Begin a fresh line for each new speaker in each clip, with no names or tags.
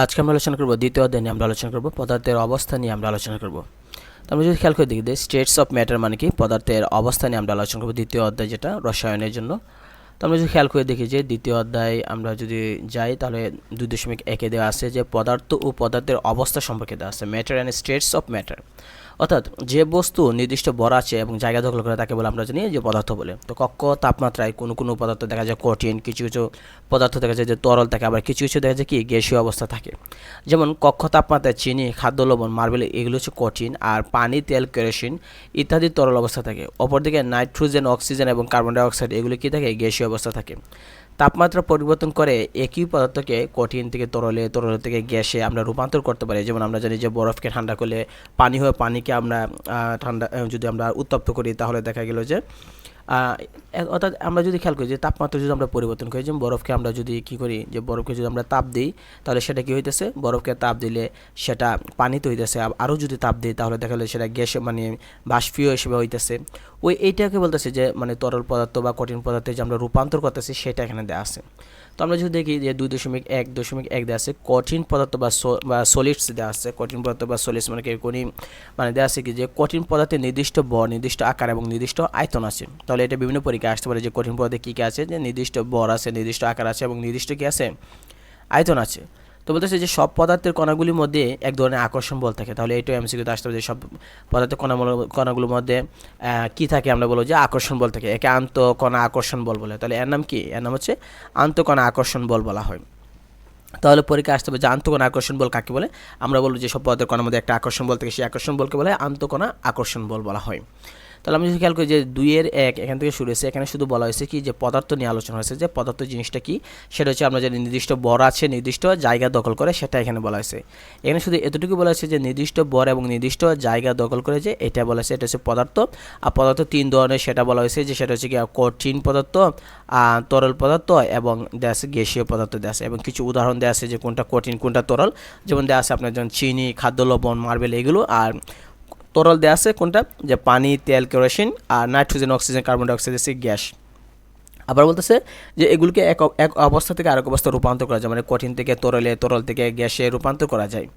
আজকে আমরা আলোচনা করব দ্বিতীয় অধ্যায় নিয়ে আমরা আলোচনা করব পদার্থের অবস্থা নিয়ে আমরা আলোচনা করব। তো আমরা যদি খেয়াল করে দেখি স্টেটস অফ ম্যাটার মানে কি পদার্থের অবস্থা নিয়ে আমরা আলোচনা করব দ্বিতীয় অধ্যায় যেটা রসায়নের জন্য। তো আমরা যদি খেয়াল করে দেখি যে দ্বিতীয় অধ্যায় আমরা যদি যাই তাহলে 2.1 দেওয়া আছে যে পদার্থ ও পদার্থের অবস্থা সম্পর্কে দেওয়া আছে matter and states of matter. অর্থাৎ যে বস্তু নির্দিষ্ট ভর আছে এবং জায়গা দখল করে তাকে বলে আমরা জানি যে পদার্থ বলে। তো কক্ষ তাপমাত্রায় কোনো কোনো পদার্থ দেখা যায় কঠিন, কিছু কিছু পদার্থ দেখা যায় যে তরল থাকে, আবার কিছু কিছু দেখা যায় কি গ্যাসীয় অবস্থা থাকে। যেমন কক্ষ তাপমাত্রায় চিনি, খাদ্য, লবণ, মার্বেল এগুলো হচ্ছে কঠিন, আর পানি, তেল, কেরোসিন ইত্যাদি তরল অবস্থা থাকে। অপরদিকে নাইট্রোজেন, অক্সিজেন এবং কার্বন ডাইঅক্সাইড এগুলো কি থাকে গ্যাসীয় অবস্থা থাকে। তাপমাত্রা পরিবর্তন করে একই পদার্থকে কঠিন থেকে তরলে, তরল থেকে গ্যাসে আমরা রূপান্তর করতে পারি। যেমন আমরা জানি যে বরফকে ঠান্ডা করলে পানি হয়ে পানিকে আমরা ঠান্ডা যদি আমরা উত্তপ্ত করি তাহলে দেখা গেল যে অর্থাৎ আমরা যদি খেয়াল করি যে তাপমাত্রা যদি আমরা পরিবর্তন করি, যেমন বরফকে আমরা যদি কী করি যে বরফকে যদি আমরা তাপ দিই তাহলে সেটা কী হইতেছে, বরফকে তাপ দিলে সেটা পানিতে হইতেছে, আরও যদি তাপ দিই তাহলে দেখা গেলে সেটা গ্যাসে মানে বাষ্পীয় হিসেবে হইতেছে। এইটাকে বলতেছে যে মানে তরল পদার্থ বা কঠিন পদার্থে যে আমরা রূপান্তর করতেছি সেটা এখানে দেওয়া আছে। তো আমরা যদি দেখি যে 2.1 দেওয়া আছে কঠিন পদার্থ বা সলিডস দেওয়া আছে। কঠিন পদার্থ বা সলিডস মানে কি মানে দেওয়া আছে কি যে কঠিন পদার্থের নির্দিষ্ট ভর, নির্দিষ্ট আকার এবং নির্দিষ্ট আয়তন আছে। তাহলে এটা বিভিন্ন পরীক্ষায় আসতে পারে যে কঠিন পদার্থে কী কী আছে, যে নির্দিষ্ট ভর আছে, নির্দিষ্ট আকার আছে এবং নির্দিষ্ট কী আছে আয়তন আছে। তো বলতেছে যে সব পদার্থের কণাগুলির মধ্যে এক ধরনের আকর্ষণ বল থাকে। তাহলে এইটাই এমসিকিউতে আসতে পারে যে সব পদার্থের কণাগুলোর মধ্যে কী থাকে, আমরা বলবো যে আকর্ষণ বল থাকে। একে আন্তঃকণা আকর্ষণ বল বলে। তাহলে এর নাম কি? এর নাম হচ্ছে আন্তঃকণা আকর্ষণ বল বলা হয়। তাহলে পরীক্ষা আসতে হবে যে আন্তঃকণা আকর্ষণ বল কাকে বলে। আমরা বলবো যে সব পদার্থের কণার মধ্যে একটা আকর্ষণ বল থাকে, সেই আকর্ষণ বলকে বলে আন্তঃকণা আকর্ষণ বল বলা হয়। তাহলে আমি যদি খেয়াল করি যে 2.1 এখান থেকে শুরু হয়েছে, এখানে শুধু বলা হয়েছে কি যে পদার্থ নিয়ে আলোচনা হয়েছে, যে পদার্থ জিনিসটা কি সেটা হচ্ছে আমরা যে নির্দিষ্ট ভর আছে, নির্দিষ্ট জায়গা দখল করে সেটা এখানে বলা হয়েছে। এখানে শুধু এতটুকু বলা হয়েছে যে নির্দিষ্ট ভর এবং নির্দিষ্ট জায়গা দখল করে যে এটা বলা হয়েছে, এটা হচ্ছে পদার্থ। আর পদার্থ 3 ধরনের সেটা বলা হয়েছে, যে সেটা হচ্ছে কি কঠিন পদার্থ, তরল পদার্থ এবং দেওয়া আছে গ্যাসীয় পদার্থ দেওয়া আছে, এবং কিছু উদাহরণ দেওয়া আছে যে কোনটা কঠিন কোনটা তরল। যেমন দেওয়া আছে আপনার যেমন চিনি, খাদ্য, লবণ, মার্বেল এগুলো, আর তরল দেওয়া আছে কোনটা, যে পানি, তেল, কেরোসিন, আর নাইট্রোজেন, অক্সিজেন, কার্বন ডাইঅক্সাইড আছে গ্যাস। আবার বলতেছে যে এগুলোকে এক অবস্থা থেকে আরেক অবস্থা রূপান্তর করা যায়, মানে কঠিন থেকে তরলে, তরল থেকে গ্যাসে রূপান্তর করা যায়।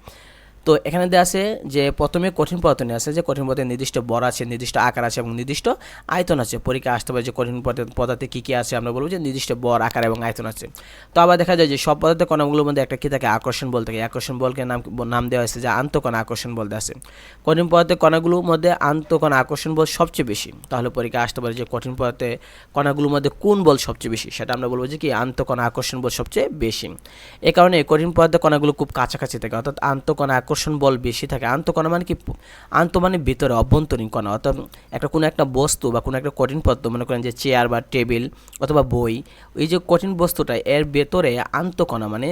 তো এখানে দেওয়া আছে যে প্রথমে কঠিন পদার্থ নিয়ে আছে, যে কঠিন পদার্থের নির্দিষ্ট ভর আছে, নির্দিষ্ট আকার আছে এবং নির্দিষ্ট আয়তন আছে। পরীক্ষা আসতে পারে যে কঠিন পদার্থে কী কী আছে, আমরা বলবো যে নির্দিষ্ট ভর, আকার এবং আয়তন আছে। তো আবার দেখা যায় যে সব পদার্থের কণাগুলোর মধ্যে একটা কী থাকে, আকর্ষণ বল থাকে। আকর্ষণ বলকে নাম দেওয়া হয়েছে যে আন্তঃকণা আকর্ষণ বল দেওয়া আছে। কঠিন পদার্থের কণাগুলোর মধ্যে আন্তঃকণা আকর্ষণ বল সবচেয়ে বেশি। তাহলে পরীক্ষা আসতে পারে যে কঠিন পদার্থের কণাগুলোর মধ্যে কোন বল সবচেয়ে বেশি, সেটা আমরা বলবো যে কি আন্তঃকণা আকর্ষণ বল সবচেয়ে বেশি। এ কারণে কঠিন পদার্থের কণাগুলো খুব কাছাকাছি থাকে, অর্থাৎ আন্তঃকণা আকর্ষণ বল বেশি থাকে। আন্তঃকণা মানে কি, আন্ত মানে ভিতরে, অভ্যন্তরীণ কণা। অর্থাৎ কোনো একটা বস্তু বা কোনো একটা কঠিন পদার্থ, মনে করেন যে চেয়ার বা টেবিল অথবা বই, এই যে কঠিন বস্তুটা এর ভেতরে আন্তঃকণা মানে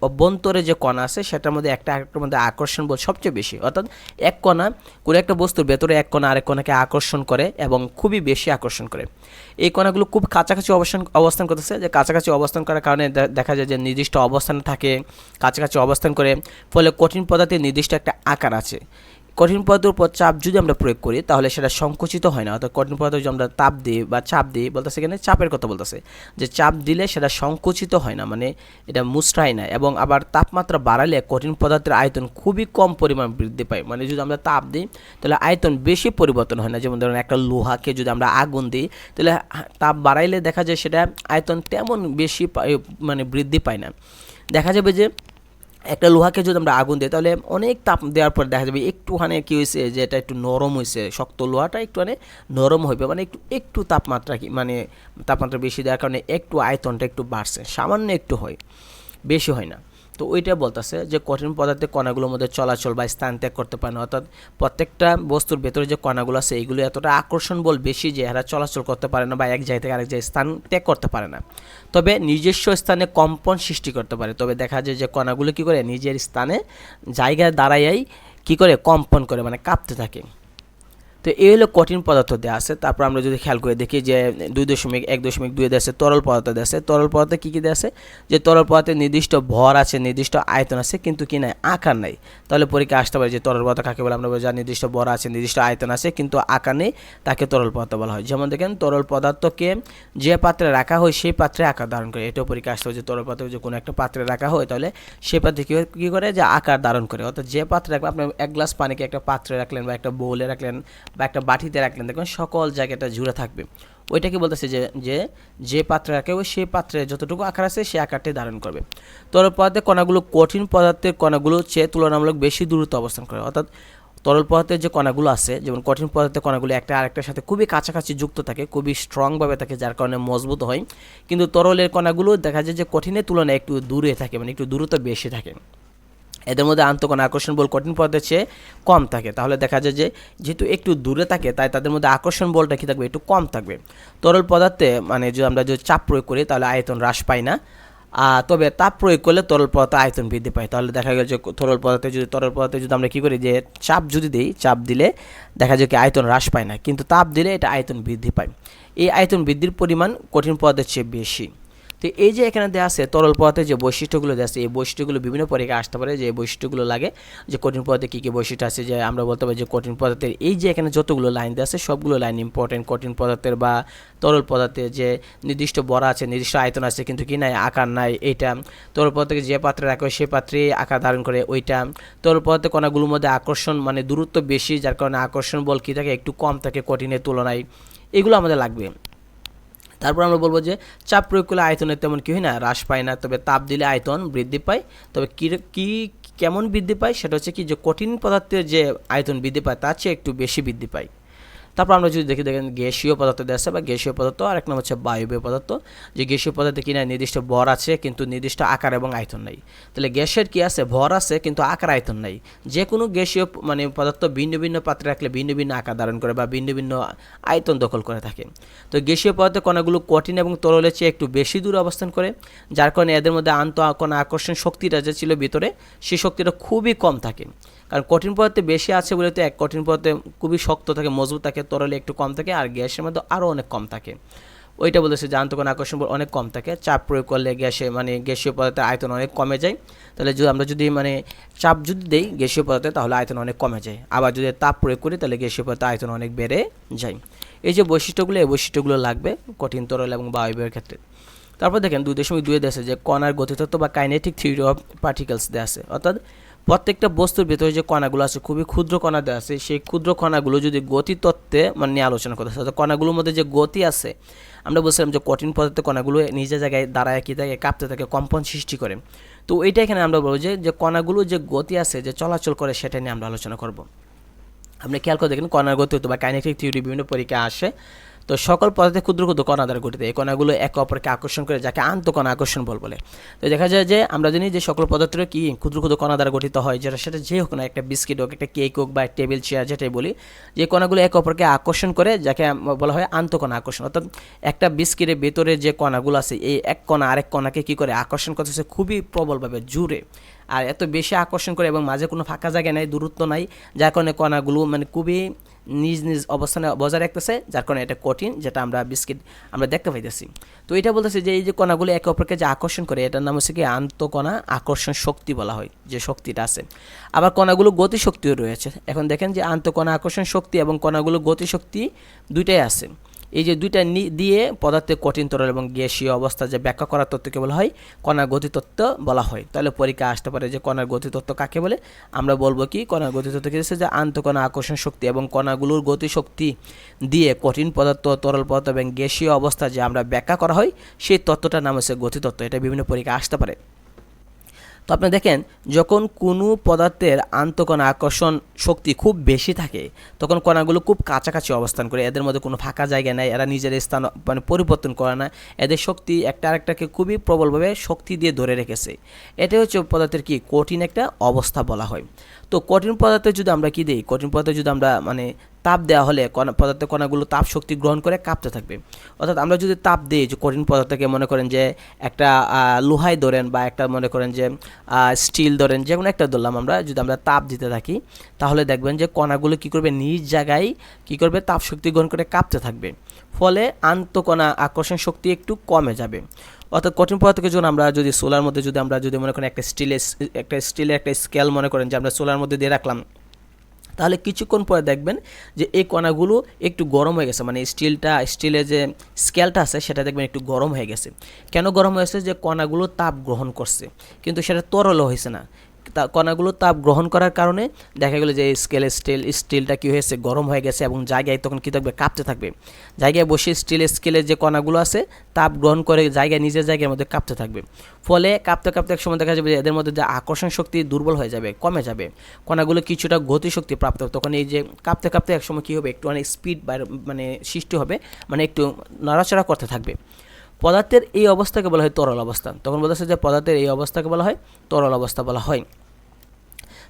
অভ্যন্তরে যে কণা আছে সেটার মধ্যে একটার মধ্যে আকর্ষণ বল সবচেয়ে বেশি। অর্থাৎ এক কণা, কোনো একটা বস্তুর ভেতরে এক কণা আরেক কণাকে আকর্ষণ করে এবং খুবই বেশি আকর্ষণ করে। এই কণাগুলো খুব কাছাকাছি অবস্থান করতেছে, যে কাছাকাছি অবস্থান করার কারণে দেখা যায় যে নির্দিষ্ট অবস্থানে থাকে, কাছাকাছি অবস্থান করে, ফলে কঠিন পদার্থের নির্দিষ্ট একটা আকার আছে। কঠিন পদার্থের উপর চাপ যদি আমরা প্রয়োগ করি তাহলে সেটা সংকুচিত হয় না। অর্থাৎ কঠিন পদার্থ যদি আমরা তাপ দিই বা চাপ দিই, বলতেছে এখানে চাপের কথা বলতেছে, যে চাপ দিলে সেটা সংকুচিত হয় না, মানে এটা মুচড়ায় না। এবং আবার তাপমাত্রা বাড়ালে কঠিন পদার্থের আয়তন খুবই কম পরিমাণ বৃদ্ধি পায়। মানে যদি আমরা তাপ দিই তাহলে আয়তন বেশি পরিবর্তন হয় না। যেমন ধরুন একটা লোহাকে যদি আমরা আগুন দিই তাহলে তাপ বাড়াইলে দেখা যায় সেটা আয়তন তেমন বেশি মানে বৃদ্ধি পায় না। দেখা যাবে যে একটা লোহাকে যদি আমরা আগুন দিই তাহলে অনেক তাপ দেওয়ার পর দেখা যাবে একটুখানি কী হয়েছে, যে এটা একটু নরম হয়েছে, শক্ত লোহাটা একটুখানি নরম হইবে, মানে একটু তাপমাত্রা তাপমাত্রা বেশি দেওয়ার কারণে একটু আয়তনটা একটু বাড়ছে, সামান্য একটু হয়, বেশি হয় না। তো ওইটা বলতেছে যে কঠিন পদার্থের কণাগুলোর মধ্যে চলাচল বা স্থান ত্যাগ করতে পারে না। অর্থাৎ প্রত্যেকটা বস্তুর ভেতরে যে কণাগুলো আছে এইগুলো এতটা আকর্ষণ বল বেশি যে এরা চলাচল করতে পারে না বা এক জায়গা থেকে আরেক জায়গায় স্থান ত্যাগ করতে পারে না। তবে নিজস্ব স্থানে কম্পন সৃষ্টি করতে পারে। তবে দেখা যায় যে কণাগুলো কী করে, নিজের স্থানে জায়গায় দাঁড়াইয়াই কী করে কম্পন করে, মানে কাঁপতে থাকে। তো তো এই হলো কঠিন পদার্থ দেওয়া আছে। তারপর আমরা যদি খেয়াল করে দেখি যে 2.1.2 দেওয়া আছে তরল পদার্থ দেওয়া আছে। তরল পদার্থে কী কী দেওয়া আছে, যে তরল পদার্থে নির্দিষ্ট ভর আছে, নির্দিষ্ট আয়তন আছে, কিন্তু কি নাই, আকার নাই। তাহলে পরীক্ষা আসতে পারে যে তরল পদার্থ কাকে বলে, আমরা যা নির্দিষ্ট ভর আছে, নির্দিষ্ট আয়তন আছে, কিন্তু আকার নেই, তাকে তরল পদার্থ বলা হয়। যেমন দেখেন তরল পদার্থকে যে পাত্রে রাখা হয় সেই পাত্রে আকার ধারণ করে। এটাও পরীক্ষা আসতে হবে যে তরল পদার্থ যে কোনো একটা পাত্রে রাখা হয় তাহলে সেই পাত্রে কী করে, যে আকার ধারণ করে। অর্থাৎ যে পাত্রে রাখবেন, আপনি এক গ্লাস পানিকে একটা পাত্রে রাখলেন বা একটা বোলে রাখলেন বা একটা বাটিতে রাখলেন, দেখবেন সকল জায়গাটা জুড়ে থাকবে। ওইটাকে বলতেছে যে পাত্রে রাখে ওই সেই পাত্রে যতটুকু আকার আছে সেই আকারটি ধারণ করবে। তরল পদার্থের কণাগুলো কঠিন পদার্থের কণাগুলো চেয়ে তুলনামূলক বেশি দূরত্ব অবস্থান করে। অর্থাৎ তরল পদার্থের যে কণাগুলো আছে, যেমন কঠিন পদার্থের কণাগুলো একটা আরেকটার সাথে খুবই কাছাকাছি যুক্ত থাকে, খুবই স্ট্রংভাবে থাকে, যার কারণে মজবুত হয়। কিন্তু তরলের কণাগুলো দেখা যায় যে কঠিনের তুলনায় একটু দূরে থাকে, মানে একটু দূরত্ব বেশি থাকে। এদের মধ্যে আন্তঃকণা আকর্ষণ বল কঠিন পদার্থের চেয়ে কম থাকে। তাহলে দেখা যায় যে যেহেতু একটু দূরে থাকে তাই তাদের মধ্যে আকর্ষণ বলটা কী থাকবে, একটু কম থাকবে। তরল পদার্থে মানে যদি আমরা যদি চাপ প্রয়োগ করি তাহলে আয়তন হ্রাস পায় না, তবে তাপ প্রয়োগ করলে তরল পদার্থ আয়তন বৃদ্ধি পায়। তাহলে দেখা গেল যে তরল পদার্থে যদি আমরা কী করি, যে চাপ যদি দিই, চাপ দিলে দেখা যায় কি আয়তন হ্রাস পায় না, কিন্তু তাপ দিলে এটা আয়তন বৃদ্ধি পায়। এই আয়তন বৃদ্ধির পরিমাণ কঠিন পদার্থের চেয়ে বেশি। তো এই যে এখানে দেওয়া আছে তরল পদার্থের যে বৈশিষ্ট্যগুলো দেওয়া আছে, এই বৈশিষ্ট্যগুলো বিভিন্ন পরীক্ষায় আসতে পারে, যে এই বৈশিষ্ট্যগুলো লাগে যে কঠিন পদার্থে কী কী বৈশিষ্ট্য আছে। যে আমরা বলতে পারি যে কঠিন পদার্থের এই যে এখানে যতগুলো লাইন দেওয়া আছে সবগুলো লাইন ইম্পর্টেন্ট। কঠিন পদার্থের বা তরল পদার্থের যে নির্দিষ্ট বড় আছে, নির্দিষ্ট আয়তন আছে, কিন্তু কি নাই, আকার নাই, এইটা। তরল পদার্থকে যে পাত্রে রাখা হয় সেই পাত্রে আকার ধারণ করে, ওইটা। তরল পদার্থের কণাগুলোর মধ্যে আকর্ষণ মানে দূরত্ব বেশি, যার কারণে আকর্ষণ বল কী থাকে, একটু কম থাকে কঠিনের তুলনায়। এগুলো আমাদের লাগবে। তারপর আমরা বলবো যে চাপ প্রয়োগ করলে আয়তনের তেমন কি হয় না, হ্রাস পায় না, তবে তাপ দিলে আয়তন বৃদ্ধি পায়। তবে কি কেমন বৃদ্ধি পায় সেটা হচ্ছে কি, যে কঠিন পদার্থের যে আয়তন বৃদ্ধি পায় তার চেয়ে একটু বেশি বৃদ্ধি পায়। তারপর আমরা যদি দেখেন গ্যাসীয় পদার্থ দেওয়া আছে বা গ্যাসীয় পদার্থ, আর এক নাম হচ্ছে বায়বীয় পদার্থ। যে গ্যাসীয় পদার্থে কিনা নির্দিষ্ট ভর আছে কিন্তু নির্দিষ্ট আকার এবং আয়তন নাই। তাহলে গ্যাসের কি আছে, ভর আছে কিন্তু আকার আয়তন নাই। যে কোনো গ্যাসীয় মানে পদার্থ ভিন্ন ভিন্ন পাত্রে রাখলে ভিন্ন ভিন্ন আকার ধারণ করে বা ভিন্ন ভিন্ন আয়তন দখল করে থাকে। তো গ্যাসীয় পদার্থের কণাগুলো কঠিন এবং তরলের চেয়ে একটু বেশি দূরে অবস্থান করে, যার কারণে এদের মধ্যে আন্তঃকণা আকর্ষণ শক্তিটা যে ছিল ভিতরে, সেই শক্তিটা খুবই কম থাকে। কারণ কঠিন পদার্থে বেশি আছে বলে তো কঠিন পদার্থে খুবই শক্ত থাকে, মজবুত থাকে, তরলে একটু কম থাকে, আর গ্যাসের মধ্যে আরও অনেক কম থাকে। ওইটা বলেছে যে আন্তঃকণা আকর্ষণ বল অনেক কম থাকে। চাপ প্রয়োগ করলে গ্যাসীয় পদার্থের আয়তন অনেক কমে যায়। তাহলে আমরা যদি চাপ যদি দেই গ্যাসীয় পদার্থে তাহলে আয়তন অনেক কমে যায়। আবার যদি তাপ প্রয়োগ করি তাহলে গ্যাসীয় পদার্থের আয়তন অনেক বেড়ে যায়। এই যে বৈশিষ্ট্যগুলো, এই বৈশিষ্ট্যগুলো লাগবে কঠিন, তরল এবং বায়বীয়ের ক্ষেত্রে। তারপর দেখেন 2.2 দেওয়া আছে যে কণার গতিতত্ত্ব বা কাইনেটিক থিওরি অফ পার্টিকেলস দেওয়া আছে। অর্থাৎ প্রত্যেকটা বস্তুর ভেতরে যে কণাগুলো আছে, খুবই ক্ষুদ্র কণা দেওয়া আছে, সেই ক্ষুদ্র কণাগুলো যদি গতিতত্ত্বে নিয়ে আলোচনা করতে হয়, অর্থাৎ কণাগুলোর মধ্যে যে গতি আছে, আমরা বলছিলাম যে কঠিন পদার্থের কণাগুলো নিজের জায়গায় দাঁড়ায় কী থাকে, কাঁপতে থাকে, কম্পন সৃষ্টি করে। তো এইটা এখানে আমরা বলবো যে কণাগুলো যে গতি আছে, যে চলাচল করে, সেটা নিয়ে আমরা আলোচনা করব। আপনি খেয়াল করে দেখেন কণার গতিতত্ত্ব বা কাইনেটিক থিওরি বিভিন্ন পরীক্ষায় আসে। তো সকল পদার্থে ক্ষুদ্র ক্ষুদ্র কণা দ্বারা গঠিত। এই কণাগুলো একে অপরকে আকর্ষণ করে, যাকে আন্তঃকণা আকর্ষণ বল বলে। তো দেখা যায় যে আমরা জানি যে সকল পদার্থের কি ক্ষুদ্র ক্ষুদ্র কণা দ্বারা গঠিত হয়, সেটা যে হোক না, একটা বিস্কিট হোক, একটা কেক হোক বা টেবিল চেয়ার, যেটাই বলি, যে কণাগুলো একে অপরকে আকর্ষণ করে, যাকে বলা হয় আন্তঃকণা আকর্ষণ। অর্থাৎ একটা বিস্কিটের ভেতরে যে কণাগুলো আছে, এই এক কণা আরেক কণাকে কী করে আকর্ষণ করতেছে খুবই প্রবলভাবে, জুড়ে, আর এত বেশি আকর্ষণ করে, এবং মাঝে কোনো ফাঁকা জায়গা নেই, দূরত্ব নাই, যার কারণে কণাগুলো খুবই নিজ নিজ অবস্থানে বজায় রাখতেছে, যার কারণে এটা কঠিন, যেটা আমরা দেখতে পাইতেছি। তো এটা বলতেছে যে এই যে কণাগুলো একে অপরকে যে আকর্ষণ করে, এটার নাম হচ্ছে কি আন্তঃকণা আকর্ষণ শক্তি বলা হয়, যে শক্তিটা আছে। আবার কণাগুলো গতিশক্তিও রয়েছে। এখন দেখেন যে আন্তঃকণা আকর্ষণ শক্তি এবং কণাগুলো গতিশক্তি দুইটাই আছে। এই যে দুইটা দিয়ে পদার্থের কঠিন, তরল এবং গ্যাসীয় অবস্থা যে ব্যাখ্যা করার তত্ত্বকে বলা হয় কণার গতিতত্ত্ব বলা হয়। তাহলে পরীক্ষা আসতে পারে যে কণার গতিতত্ত্ব কাকে বলে। আমরা বলবো কি কণার গতিতত্ত্ব কি, যে আন্তঃকণা আকর্ষণ শক্তি এবং কণাগুলোর গতিশক্তি দিয়ে কঠিন পদার্থ, তরল পদার্থ এবং গ্যাসীয় অবস্থা যে আমরা ব্যাখ্যা করা হয়, সেই তত্ত্বটার নাম হচ্ছে গতিতত্ত্ব। এটা বিভিন্ন পরীক্ষা আসতে পারে। তো আপনি দেখেন যখন কোনো পদার্থের আন্তঃকণা আকর্ষণ শক্তি খুব বেশি থাকে, তখন কণাগুলো খুব কাছাকাছি অবস্থান করে, এদের মধ্যে কোনো ফাঁকা জায়গা নেই, এরা নিজের স্থান পরিবর্তন করে না, এদের শক্তি একটা আরেকটাকে খুবই প্রবলভাবে শক্তি দিয়ে ধরে রেখেছে। এটাই হচ্ছে পদার্থের কি কঠিন একটা অবস্থা বলা হয়। তো কঠিন পদার্থে যদি আমরা কি দিই, কঠিন পদার্থে যদি আমরা তাপ দেওয়া হলে পদার্থের কণাগুলো তাপ শক্তি গ্রহণ করে কাঁপতে থাকবে। অর্থাৎ আমরা যদি তাপ দিই, যে কঠিন পদার্থকে মনে করেন যে একটা লোহাই ধরেন বা একটা মনে করেন যে স্টিল ধরেন, যে কোনো একটা ধরলাম, আমরা যদি আমরা তাপ দিতে থাকি তাহলে দেখবেন যে কণাগুলো কী করবে, নিজ জায়গায় কী করবে, তাপ শক্তি গ্রহণ করে কাঁপতে থাকবে। ফলে আন্তঃকণা আকর্ষণ শক্তি একটু কমে যাবে। অর্থাৎ কঠিন পদার্থকে যখন আমরা যদি সোলার মধ্যে যদি আমরা যদি মনে করেন একটা স্টিলের একটা স্কেল মনে করেন যে আমরা সোলার মধ্যে দিয়ে রাখলাম, তাহলে কিছুক্ষণ পরে দেখবেন যে এই কণাগুলো একটু গরম হয়ে গেছে, মানে স্টিলের যে স্কেলটা আছে সেটা দেখবেন একটু গরম হয়ে গেছে। কেন গরম হয়েছে? যে কণাগুলো তাপ গ্রহণ করছে, কিন্তু সেটা তরল হয়েছে না। কণাগুলো তাপ গ্রহণ করার কারণে দেখা গেলো যে স্টিলটা কী হয়েছে, গরম হয়ে গেছে এবং জায়গায় তখন কী থাকবে, কাঁপতে থাকবে। জায়গায় বসে স্কেলের যে কণাগুলো আছে তাপ গ্রহণ করে নিজের জায়গার মধ্যে কাঁপতে থাকবে। ফলে কাঁপতে কাঁপতে এক সময় দেখা যাবে যে এদের মধ্যে যে আকর্ষণ শক্তি দুর্বল হয়ে যাবে, কমে যাবে, কণাগুলো কিছুটা গতিশক্তি প্রাপ্ত হবে। তখন এই যে কাঁপতে কাঁপতে এক সময় কী হবে, একটু অনেক স্পিড মানে সৃষ্টি হবে, মানে একটু নড়াচড়া করতে থাকবে। পদার্থের এই অবস্থাকে বলা হয় তরল অবস্থা। তখন বলতেছে যে পদার্থের এই অবস্থাকে বলা হয় তরল অবস্থা বলা হয়।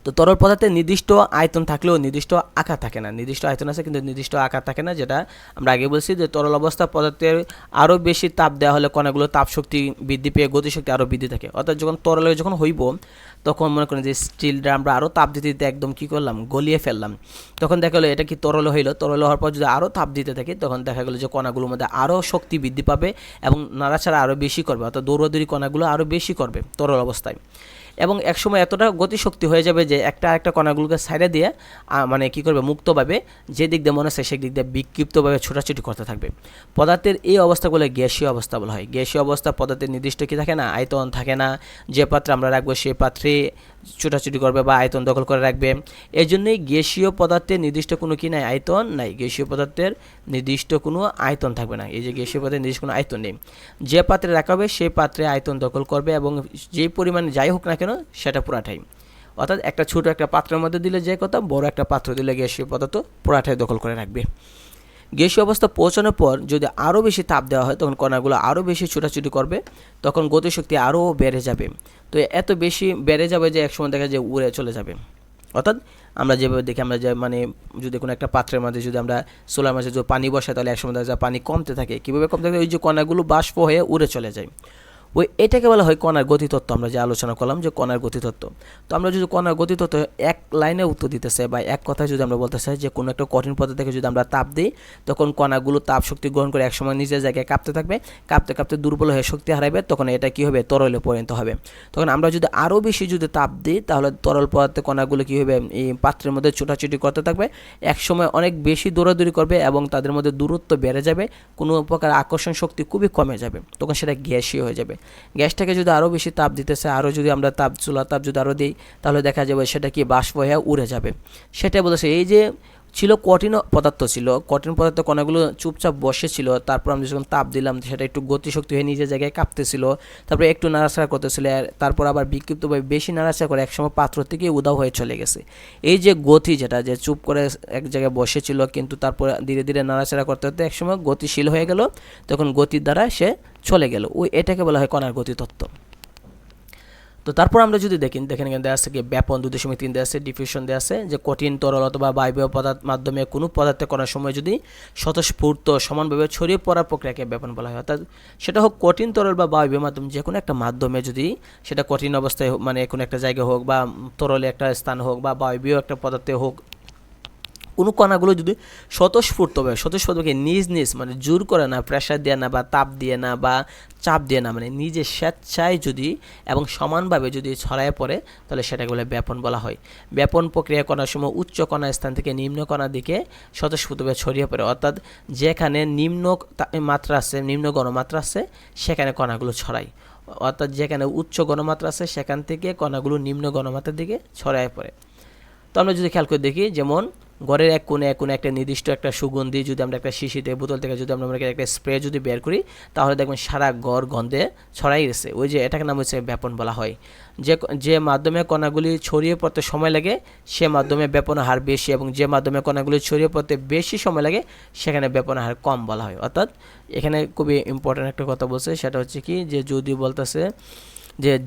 তো তরল পদার্থের নির্দিষ্ট আয়তন থাকলেও নির্দিষ্ট আকার থাকে না। নির্দিষ্ট আয়তন আছে কিন্তু নির্দিষ্ট আকার থাকে না, যেটা আমরা আগে বলছি যে তরল অবস্থা পদার্থের আরও বেশি তাপ দেওয়া হলে কণাগুলো তাপ শক্তি বৃদ্ধি পেয়ে গতিশক্তি আরও বৃদ্ধি থাকে। অর্থাৎ যখন তরলে যখন হইব তখন মনে করেন যে স্টিলটা আমরা আরও তাপ দিতে দিতে একদম কী করলাম, গলিয়ে ফেললাম। তখন দেখা গেলো এটা কি তরল হইলো, তরল হওয়ার পর যদি আরও তাপ দিতে থাকি তখন দেখা গেলো যে কণাগুলোর মধ্যে আরও শক্তি বৃদ্ধি পাবে এবং নাড়াচাড়া আরও বেশি করবে, অর্থাৎ দৌড়াদৌড়ি কণাগুলো আরও বেশি করবে তরল অবস্থায়। এবং একসময় এতটা গতিশক্তি হয়ে যাবে যে একটা কণাগুলোকে সাইডে দিয়ে মানে কী করবে, মুক্তভাবে যে দিক দিয়ে মনে হচ্ছে সেই দিক দিয়ে বিক্ষিপ্তভাবে ছোটাছুটি করতে থাকবে। পদার্থের এই অবস্থাগুলো গ্যাসীয় অবস্থা বলা হয়। গ্যাসীয় অবস্থা পদার্থের নির্দিষ্ট কী থাকে না, আয়তন থাকে না। যে পাত্রে আমরা রাখবো সেই পাত্রে ছোটাছুটি করবে বা আয়তন দখল করে রাখবে। এই জন্যই গ্যাসীয় পদার্থের নির্দিষ্ট কোনো কি নাই, আয়তন নাই। গ্যাসীয় পদার্থের নির্দিষ্ট কোনো আয়তন থাকবে না। এই যে গ্যাসীয় পদার্থের নির্দিষ্ট কোনো আয়তন নেই। যে পাত্রে রাখা হবে সেই পাত্রে আয়তন দখল করবে এবং যেই পরিমাণে যাই হোক না কেন সেটা পুরাটাই। অর্থাৎ একটা ছোট একটা পাত্রের মধ্যে দিলে যে কথা, বড় একটা পাত্র দিলে গ্যাসীয় পদার্থ পুরাটাই দখল করে রাখবে। গ্যাসীয় অবস্থা পৌঁছানোর পর যদি আরও বেশি তাপ দেওয়া হয় তখন কণাগুলো আরও বেশি ছোটাছুটি করবে, তখন গতিশক্তি আরও বেড়ে যাবে। তো এত বেশি বেড়ে যাবে যে একসময় দেখা যায় উড়ে চলে যাবে। অর্থাৎ আমরা যেভাবে দেখি, আমরা যে মানে যদি কোনো একটা পাত্রের মধ্যে যদি আমরা সোলার মাঝে যদি পানি বসাই তাহলে একসময় দেখা যায় পানি কমতে থাকে। কীভাবে কমতে থাকে? ওই যে কণাগুলো বাষ্প হয়ে উড়ে চলে যায়। এটাকে বলা হয় কণার গতিতত্ত্ব। আমরা যে আলোচনা করলাম যে কণার গতিতত্ত্ব। তো আমরা যদি কণার গতিতত্ত্ব এক লাইনে উত্তর দিতে চাই বা এক কথায় যদি আমরা বলতে চাই যে কোনো একটা কঠিন পদার্থকে যদি আমরা তাপ দিই তখন কণাগুলো তাপ শক্তি গ্রহণ করে একসময় নিজের জায়গায় কাঁপতে থাকবে, কাঁপতে কাঁপতে দুর্বল হয়ে শক্তি হারাবে, তখন এটা কী হবে, তরলে পরিণত হবে। তখন আমরা যদি আরও বেশি যদি তাপ দিই তাহলে তরল পদার্থের কণাগুলো কী হবে, এই পাত্রের মধ্যে ছোটাছুটি করতে থাকবে, একসময় অনেক বেশি দৌড়াদৌড়ি করবে এবং তাদের মধ্যে দূরত্ব বেড়ে যাবে, কোনো প্রকার আকর্ষণ শক্তি খুবই কমে যাবে, তখন সেটা গ্যাসীয় হয়ে যাবে। গ্যাসটাকে যদি আরও বেশি তাপ দিতেছে, আরও যদি আমরা চুলার তাপ যদি আরও দিই তাহলে দেখা যাবে সেটা কি বাষ্প হয়ে উড়ে যাবে। সেটাই বলেছে এই যে ছিল কঠিন পদার্থ, ছিল কঠিন পদার্থ, কণাগুলো চুপচাপ বসেছিল, তারপর আমরা যখন তাপ দিলাম সেটা একটু গতিশক্তি হয়ে নিজের জায়গায় কাঁপতেছিল, তারপরে একটু নাড়াচাড়া করতেছিল, তারপর আবার বিক্ষিপ্তভাবে বেশি নাড়াচাড়া করে একসময় পাত্র থেকে উধাও হয়ে চলে গেছে। এই যে গতি, যেটা যে চুপ করে এক জায়গায় বসেছিল কিন্তু তারপর ধীরে ধীরে নাড়াচাড়া করতে করতে একসময় গতিশীল হয়ে গেল, তখন গতির দ্বারা সে চলে গেল। এটাকে বলা হয় কণার গতিতত্ত্ব। তো তারপর আমরা যদি দেখেন এখানে দেওয়া আছে কি ব্যাপন 2.3 দেওয়া আছে, ডিফিউশন দেওয়া আছে যে কঠিন তরল অথবা বায়বীয় পদার্থ মাধ্যমে কোনো পদার্থে কণার সময় যদি স্বতঃস্ফূর্ত সমানভাবে ছড়িয়ে পড়ার প্রক্রিয়াকে ব্যাপন বলা হয়। অর্থাৎ সেটা হোক কঠিন তরল বা বায়বীয় মাধ্যম, যে কোনো একটা মাধ্যমে যদি সেটা কঠিন অবস্থায় মানে কোনো একটা জায়গায় হোক বা তরলে একটা স্থান হোক বা বায়বীয় একটা পদার্থে হোক, কোনো কণাগুলো যদি স্বতঃস্ফূর্তভাবে নিজ মানে জোর করে না, প্রেশার দিয়ে না বা তাপ দিয়ে না বা চাপ দিয়ে না, মানে নিজে স্বেচ্ছায় যদি এবং সমানভাবে যদি ছড়ায় পড়ে তাহলে সেটাকে বলে ব্যাপন বলা হয়। ব্যাপন প্রক্রিয়া কণার সময় উচ্চ কণা স্থান থেকে নিম্ন কণার দিকে স্বতঃস্ফূর্তভাবে ছড়িয়ে পড়ে। অর্থাৎ যেখানে নিম্ন মাত্রা আছে, নিম্ন গণমাত্রা আছে সেখানে কণাগুলো ছড়ায়, অর্থাৎ যেখানে উচ্চ গণমাত্রা আছে সেখান থেকে কণাগুলো নিম্ন গণমাত্রার দিকে ছড়ায় পড়ে। তো আমরা যদি খেয়াল করে দেখি, যেমন ঘরের এক কোণে একটা নির্দিষ্ট একটা সুগন্ধি যদি আমরা একটা শিশিতে বোতল থেকে যদি আমরা একটা স্প্রে যদি বের করি তাহলে দেখবেন সারা ঘর গন্ধে ছড়াই গেছে। ওই যে এটাকে নাম হচ্ছে ব্যাপন বলা হয়। যে মাধ্যমে কণাগুলি ছড়িয়ে পড়তে সময় লাগে সে মাধ্যমে ব্যাপনের হার বেশি, এবং যে মাধ্যমে কণাগুলি ছড়িয়ে পড়তে বেশি সময় লাগে সেখানে ব্যাপনের হার কম বলা হয়। অর্থাৎ এখানে খুবই ইম্পর্ট্যান্ট একটা কথা বলছে, সেটা হচ্ছে কি যে যদি বলতেছে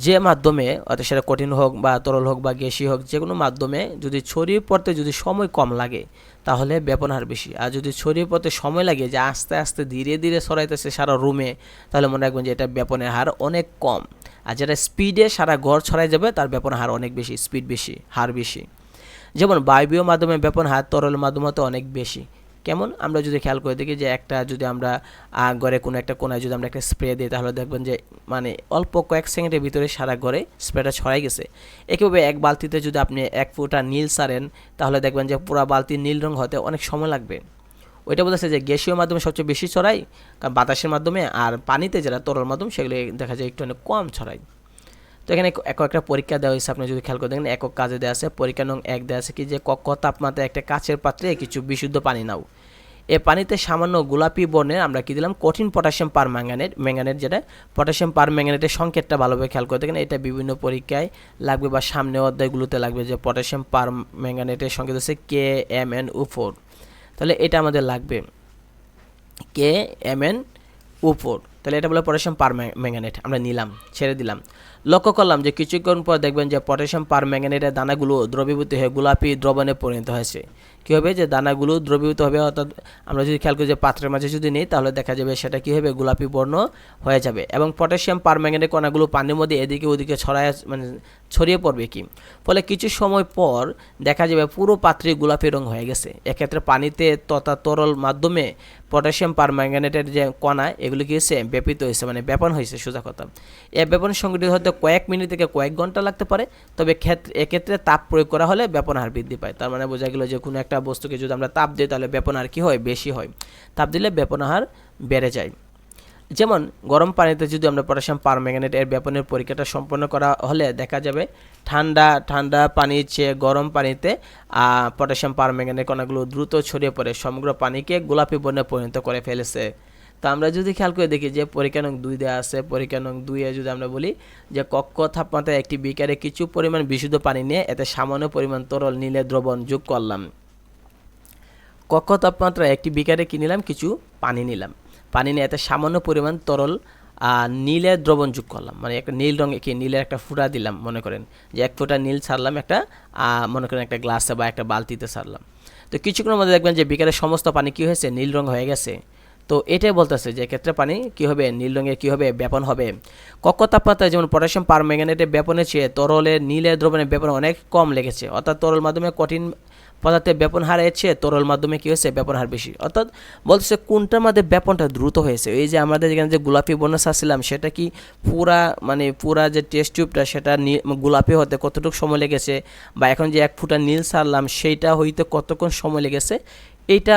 যে মাধ্যমে অর্থাৎ সেটা কঠিন হোক বা তরল হোক বা গ্যাসীয় হোক, যে কোনো মাধ্যমে যদি ছড়িয়ে পড়তে যদি সময় কম লাগে তাহলে ব্যাপন হার বেশি। আর যদি ছড়িয়ে পড়তে সময় লাগে, যে আস্তে আস্তে ধীরে ধীরে ছড়াইতেছে সারা রুমে, তাহলে মনে রাখবেন যে এটা ব্যাপনের হার অনেক কম। আর যেটা স্পিডে সারা ঘর ছড়াই যাবে তার ব্যাপন হার অনেক বেশি, স্পিড বেশি, হার বেশি। যেমন বায়বীয় মাধ্যমে ব্যাপন হার তরল মাধ্যমে তো অনেক বেশি। কেমন? আমরা যদি খেয়াল করে দেখি যে একটা যদি আমরা ঘরে কোনো একটা কোনায় যদি আমরা একটা স্প্রে দিই, তাহলে দেখবেন যে মানে অল্প কয়েক সেকেন্ডের ভিতরে সারা ঘরে স্প্রেটা ছড়াই গেছে। একইভাবে এক বালতিতে যদি আপনি 1 ফোঁটা নীল সারেন, তাহলে দেখবেন যে পুরো বালতি নীল রং হতে অনেক সময় লাগবে। ওইটা বলতেছে যে গ্যাসীয় মাধ্যমে সবচেয়ে বেশি ছড়াই, কারণ বাতাসের মাধ্যমে, আর পানিতে যেটা তরল মাধ্যম সেগুলো দেখা যায় একটু অনেক কম ছড়ায়। তো এখানে একটা পরীক্ষা দেওয়া হয়েছে, আপনি যদি খেয়াল করে দেখেন একক কাজে দেওয়া আছে। পরীক্ষা নং 1 দেওয়া আছে কি, যে কক্ষ তাপমাত্রায় একটা কাচের পাত্রে কিছু বিশুদ্ধ পানি নাও। এই পানিতে সামান্য গোলাপি বর্ণের আমরা কি দিলাম, কঠিন পটাশিয়াম পার ম্যাঙ্গানেট, যেটা পটাশিয়াম পার ম্যাঙ্গানেটের সংকেতটা ভালোভাবে খেয়াল করে দেখেন। এটা বিভিন্ন পরীক্ষায় লাগবে বা সামনে অধ্যায়গুলোতে লাগবে, যে পটাশিয়াম পার ম্যাঙ্গানেটের সংকেত হচ্ছে KMnO4। তাহলে এটা আমাদের লাগবে KMnO4। তাহলে এটা বলে পটাশিয়াম পার ম্যাঙ্গানেট, আমরা নিলাম, ছেড়ে দিলাম। লক্ষ্য করলাম যে কিছুক্ষণ পর দেখবেন যে পটাশিয়াম পার ম্যাঙ্গানেটের দানাগুলো দ্রবীভূত হয়ে গোলাপি দ্রবণে পরিণত হয়েছে। কী হবে, যে দানাগুলো দ্রবীভূত হবে, অর্থাৎ আমরা যদি খেয়াল করি যে পাত্রের মাঝে যদি নেই, তাহলে দেখা যাবে সেটা কী হবে, গোলাপি বর্ণ হয়ে যাবে। এবং পটাশিয়াম পার ম্যাঙ্গানেটের কণাগুলো পানির মধ্যে এদিকে ওদিকে ছড়িয়ে পড়বে কি, ফলে কিছু সময় পর দেখা যাবে পুরো পাত্রে গোলাপি রং হয়ে গেছে। এক্ষেত্রে পানিতে তথা তরল মাধ্যমে পটাশিয়াম পার ম্যাঙ্গানেটের যে কণা, এগুলো কি হয়েছে, ব্যাপিত হয়েছে, মানে ব্যাপন হয়েছে সোজা কথা। এই ব্যাপন সংঘটিত হতে কয়েক মিনিট থেকে কয়েক ঘন্টা লাগতে পারে, তবে এক্ষেত্রে তাপ প্রয়োগ করা হলে ব্যাপন হার বৃদ্ধি পায়। তার মানে বোঝা গেল যে কোনো একটা বস্তুকে যদি আমরা তাপ দিই, তাহলে ব্যাপন হার কী হয়, বেশি হয়। তাপ দিলে ব্যাপন হার বেড়ে যায়। যেমন গরম পানিতে যদি আমরা পটাশিয়াম পারম্যাঙ্গানেট এর ব্যাপনের পরীক্ষাটা সম্পন্ন করা হলে দেখা যাবে ঠান্ডা পানির চেয়ে গরম পানিতে পটাশিয়াম পারম্যাঙ্গানেট কণাগুলো দ্রুত ছড়িয়ে পড়ে সমগ্র পানিকে গোলাপি বর্ণে পরিণত করে ফেলেছে। তো আমরা যদি খেয়াল করে দেখি যে পরীক্ষা নং 2 দেওয়া আছে, পরীক্ষা নং 2 এ যদি আমরা বলি যে কক্ষ তাপমাত্রায় একটি বিকারে কিছু পরিমাণ বিশুদ্ধ পানি নিয়ে এতে সামান্য পরিমাণ তরল নীলের দ্রবণ যোগ করলাম। কক্ষ তাপমাত্রায় একটি বিকারে কি নিলাম, কিছু পানি নিলাম, পানি নিয়ে এতে সামান্য পরিমাণ তরল নীলের দ্রবণ যোগ করলাম, মানে একটা নীল রঙে কি নীলের একটা ফুটা দিলাম, মনে করেন যে 1 ফোঁটা নীল ছাড়লাম একটা মনে করেন একটা গ্লাসে বা একটা বালতিতে ছাড়লাম। তো কিছুক্ষণের মধ্যে দেখবেন যে বিকারের সমস্ত পানি কি হয়েছে, নীল রঙ হয়ে গেছে। তো এটাই বলতেছে যে ক্ষেত্রে পানি কি হবে, নীল রঙের কি হবে, ব্যাপন হবে। কক্ষ তাপমাত্রায় যেমন পটাশিয়াম পারম্যাঙ্গানেটের ব্যাপনের চেয়ে তরলের নীলের দ্রবণের ব্যাপন অনেক কম লেগেছে, অর্থাৎ তরল মাধ্যমে কঠিন পদার্থের ব্যাপন হার চেয়ে তরল মাধ্যমে কী হয়েছে, ব্যাপন হার বেশি। অর্থাৎ বলতেছে কোনটার মধ্যে ব্যাপনটা দ্রুত হয়েছে। এই যে আমাদের এখানে যে গোলাপি বর্ণ ছাড়ছিলাম, সেটা কি পুরা যে টেস্ট টিউবটা সেটা গোলাপি হতে কতটুকু সময় লেগেছে, বা এখন যে 1 ফোঁটা নীল ছাড়লাম সেইটা হইতে কতক্ষণ সময় লেগেছে, এইটা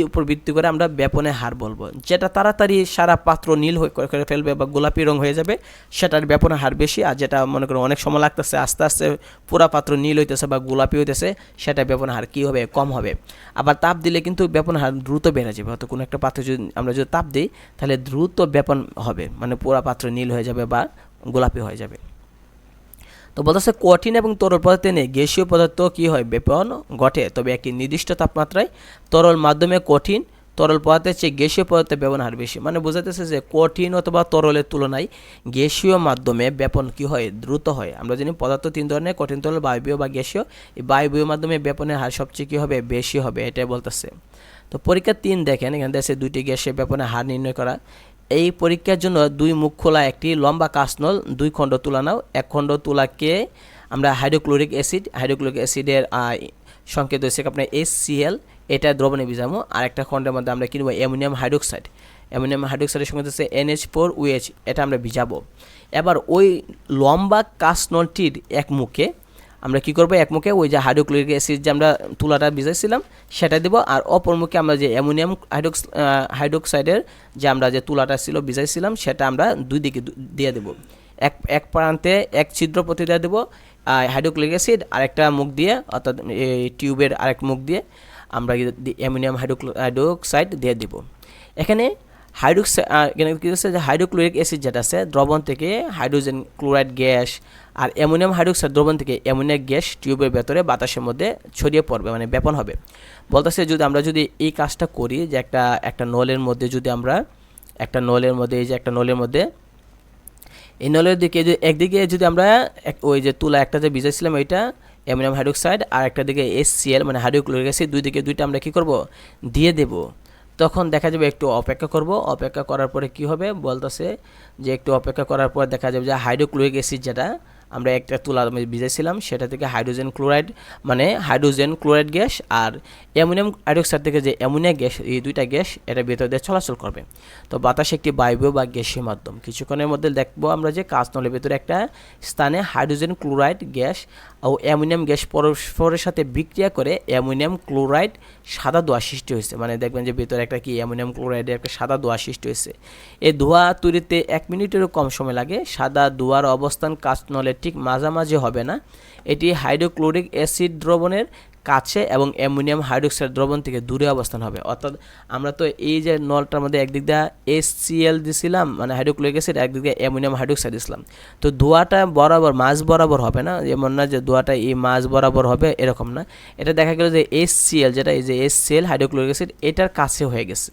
উপর ভিত্তি করে আমরা ব্যাপনের হার বলবো। যেটা তাড়াতাড়ি সারা পাত্র নীল করে ফেলবে বা গোলাপি রং হয়ে যাবে, সেটার ব্যাপনের হার বেশি। আর যেটা মনে করো অনেক সময় লাগতেছে, আস্তে আস্তে পুরা পাত্র নীল হইতেছে বা গোলাপি হইতেছে, সেটা ব্যাপনের হার কী হবে, কম হবে। আবার তাপ দিলে কিন্তু ব্যাপনের হার দ্রুত বেড়ে যাবে। হয়তো কোনো একটা পাত্রে যদি আমরা তাপ দিই, তাহলে দ্রুত ব্যাপন হবে, মানে পুরা পাত্র নীল হয়ে যাবে বা গোলাপি হয়ে যাবে। তো বলতেছে কঠিন এবং তরল পদার্থে নিয়ে গ্যাসীয় পদার্থ কি হয়, ব্যাপন ঘটে, তবে একটি নির্দিষ্ট তাপমাত্রায় তরল মাধ্যমে কঠিন তরল পদার্থের চেয়ে গ্যাসীয় পদার্থের ব্যাপন হার বেশি। মানে বোঝাতেছে যে কঠিন অথবা তরলের তুলনায় গ্যাসীয় মাধ্যমে ব্যাপন কি হয়, দ্রুত হয়। আমরা জানি পদার্থ 3 ধরনের, কঠিন তরল, বায়বীয় বা গ্যাসীয়। এই বায়বীয় মাধ্যমে ব্যাপনের হার সবচেয়ে কী হবে, বেশি হবে, এটাই বলতেছে। তো পরীক্ষা 3 দেখেন, এখানে দেখছে 2টি গ্যাসের ব্যাপনের হার নির্ণয় করা। এই পরীক্ষার জন্য 2 মুখ খোলা একটি লম্বা কাঁচনল 2 খণ্ড তুলা নাও। 1 খণ্ড তুলাকে আমরা হাইড্রোক্লোরিক অ্যাসিডের সংকেত হচ্ছে আপনার HCl, এটা দ্রবণে ভিজাবো। আর একটা খণ্ডের মধ্যে আমরা কিনবো অ্যামোনিয়াম হাইড্রোক্সাইডের সংকেত হচ্ছে NH4OH, এটা আমরা ভিজাবো। এবার ওই লম্বা কাঁচনলটির এক মুখে আমরা কি করব, এক মুখে ওই যে হাইড্রোক্লোরিক অ্যাসিড যে আমরা তুলাটা ভিজাইছিলাম সেটা দেব, আর অপর মুখে আমরা যে অ্যামোনিয়াম হাইড্রোক্সাইডের যে আমরা যে তুলাটা ছিল ভিজাইছিলাম সেটা আমরা 2 দিকে দিয়ে দেব। এক প্রান্তে এক ছিদ্র প্রতি দিয়ে দেব হাইড্রোক্লোরিক অ্যাসিড, আরেকটা মুখ দিয়ে অর্থাৎ এই টিউবের আরেক মুখ দিয়ে আমরা অ্যামোনিয়াম হাইড্রোক্সাইড দিয়ে দেব। এখানে কি হচ্ছে যে হাইড্রোক্লোরিক অ্যাসিড যেটা আছে দ্রবণ থেকে হাইড্রোজেন ক্লোরাইড গ্যাস, আর অ্যামোনিয়াম হাইড্রোক্সাইড দ্রবণ থেকে অ্যামোনিয়া গ্যাস টিউবের ভেতরে বাতাসের মধ্যে ছড়িয়ে পড়বে, মানে ব্যাপন হবে। বলতেছে আমরা যদি এই কাজটা করি, যে একটা নলের মধ্যে যদি আমরা এই যে একটা নলের মধ্যে এই নলের দিকে একদিকে যদি আমরা ওই যে তুলা একটা যে ভিজাইছিলাম ওইটা অ্যামোনিয়াম হাইড্রোক্সাইড, আর একটা দিকে HCl মানে হাইড্রোক্লোরিক অ্যাসিড, দুইটা আমরা কি করব দিয়ে দেব। তখন দেখা যাবে একটু অপেক্ষা করব, অপেক্ষা করার পরে কি হবে বলতেছে যে একটু অপেক্ষা করার পর দেখা যাবে যে হাইড্রোক্লোরিক অ্যাসিড যেটা আমরা একটা তুলা ভিজাইছিলাম সেটা থেকে হাইড্রোজেন ক্লোরাইড মানে হাইড্রোজেন ক্লোরাইড গ্যাস আর অ্যামোনিয়াম হাইড্রোক্সাইড থেকে যে অ্যামোনিয়া গ্যাস, এই দুইটা গ্যাস এটা ভেতর দিয়ে চলাচল করবে। তো বাতাস একটি বায়বীয় বা গ্যাসীয় মাধ্যম। কিছুক্ষণের মধ্যে দেখবো আমরা যে কাঁচ নলের ভেতরে একটা স্থানে হাইড্রোজেন ক্লোরাইড গ্যাস ও অ্যামোনিয়াম গ্যাস পরস্পরের সাথে বিক্রিয়া করে অ্যামোনিয়াম ক্লোরাইড সাদা ধোঁয়া সৃষ্টি হয়েছে। মানে দেখবেন যে ভেতরে একটা কি অ্যামোনিয়াম ক্লোরাইডের একটা সাদা ধোঁয়া সৃষ্টি হয়েছে। এই ধোঁয়া তৈরিতে 1 মিনিটেরও কম সময় লাগে। সাদা ধোঁয়ার অবস্থান কাঁচ নলের ঠিক মাঝামাঝি হবে না, এটি হাইড্রোক্লোরিক অ্যাসিড দ্রবণের কাছে এবং অ্যামোনিয়াম হাইড্রোক্সাইড দ্রবণ থেকে দূরে অবস্থান হবে। অর্থাৎ আমরা তো এই যে নলটার মধ্যে একদিক দিয়ে HCl দিছিলাম মানে হাইড্রোক্লোরিক অ্যাসিড, একদিক দিয়ে অ্যামোনিয়াম হাইড্রোক্সাইড দিছিলাম। তো ধোঁয়াটা বরাবর মাঝ বরাবর হবে না, যেমন না যে ধোঁয়াটা এই মাঝ বরাবর হবে এরকম না। এটা দেখা গেল যে HCl যেটা এই যে HCl হাইড্রোক্লোরিক অ্যাসিড এটার কাছে হয়ে গেছে।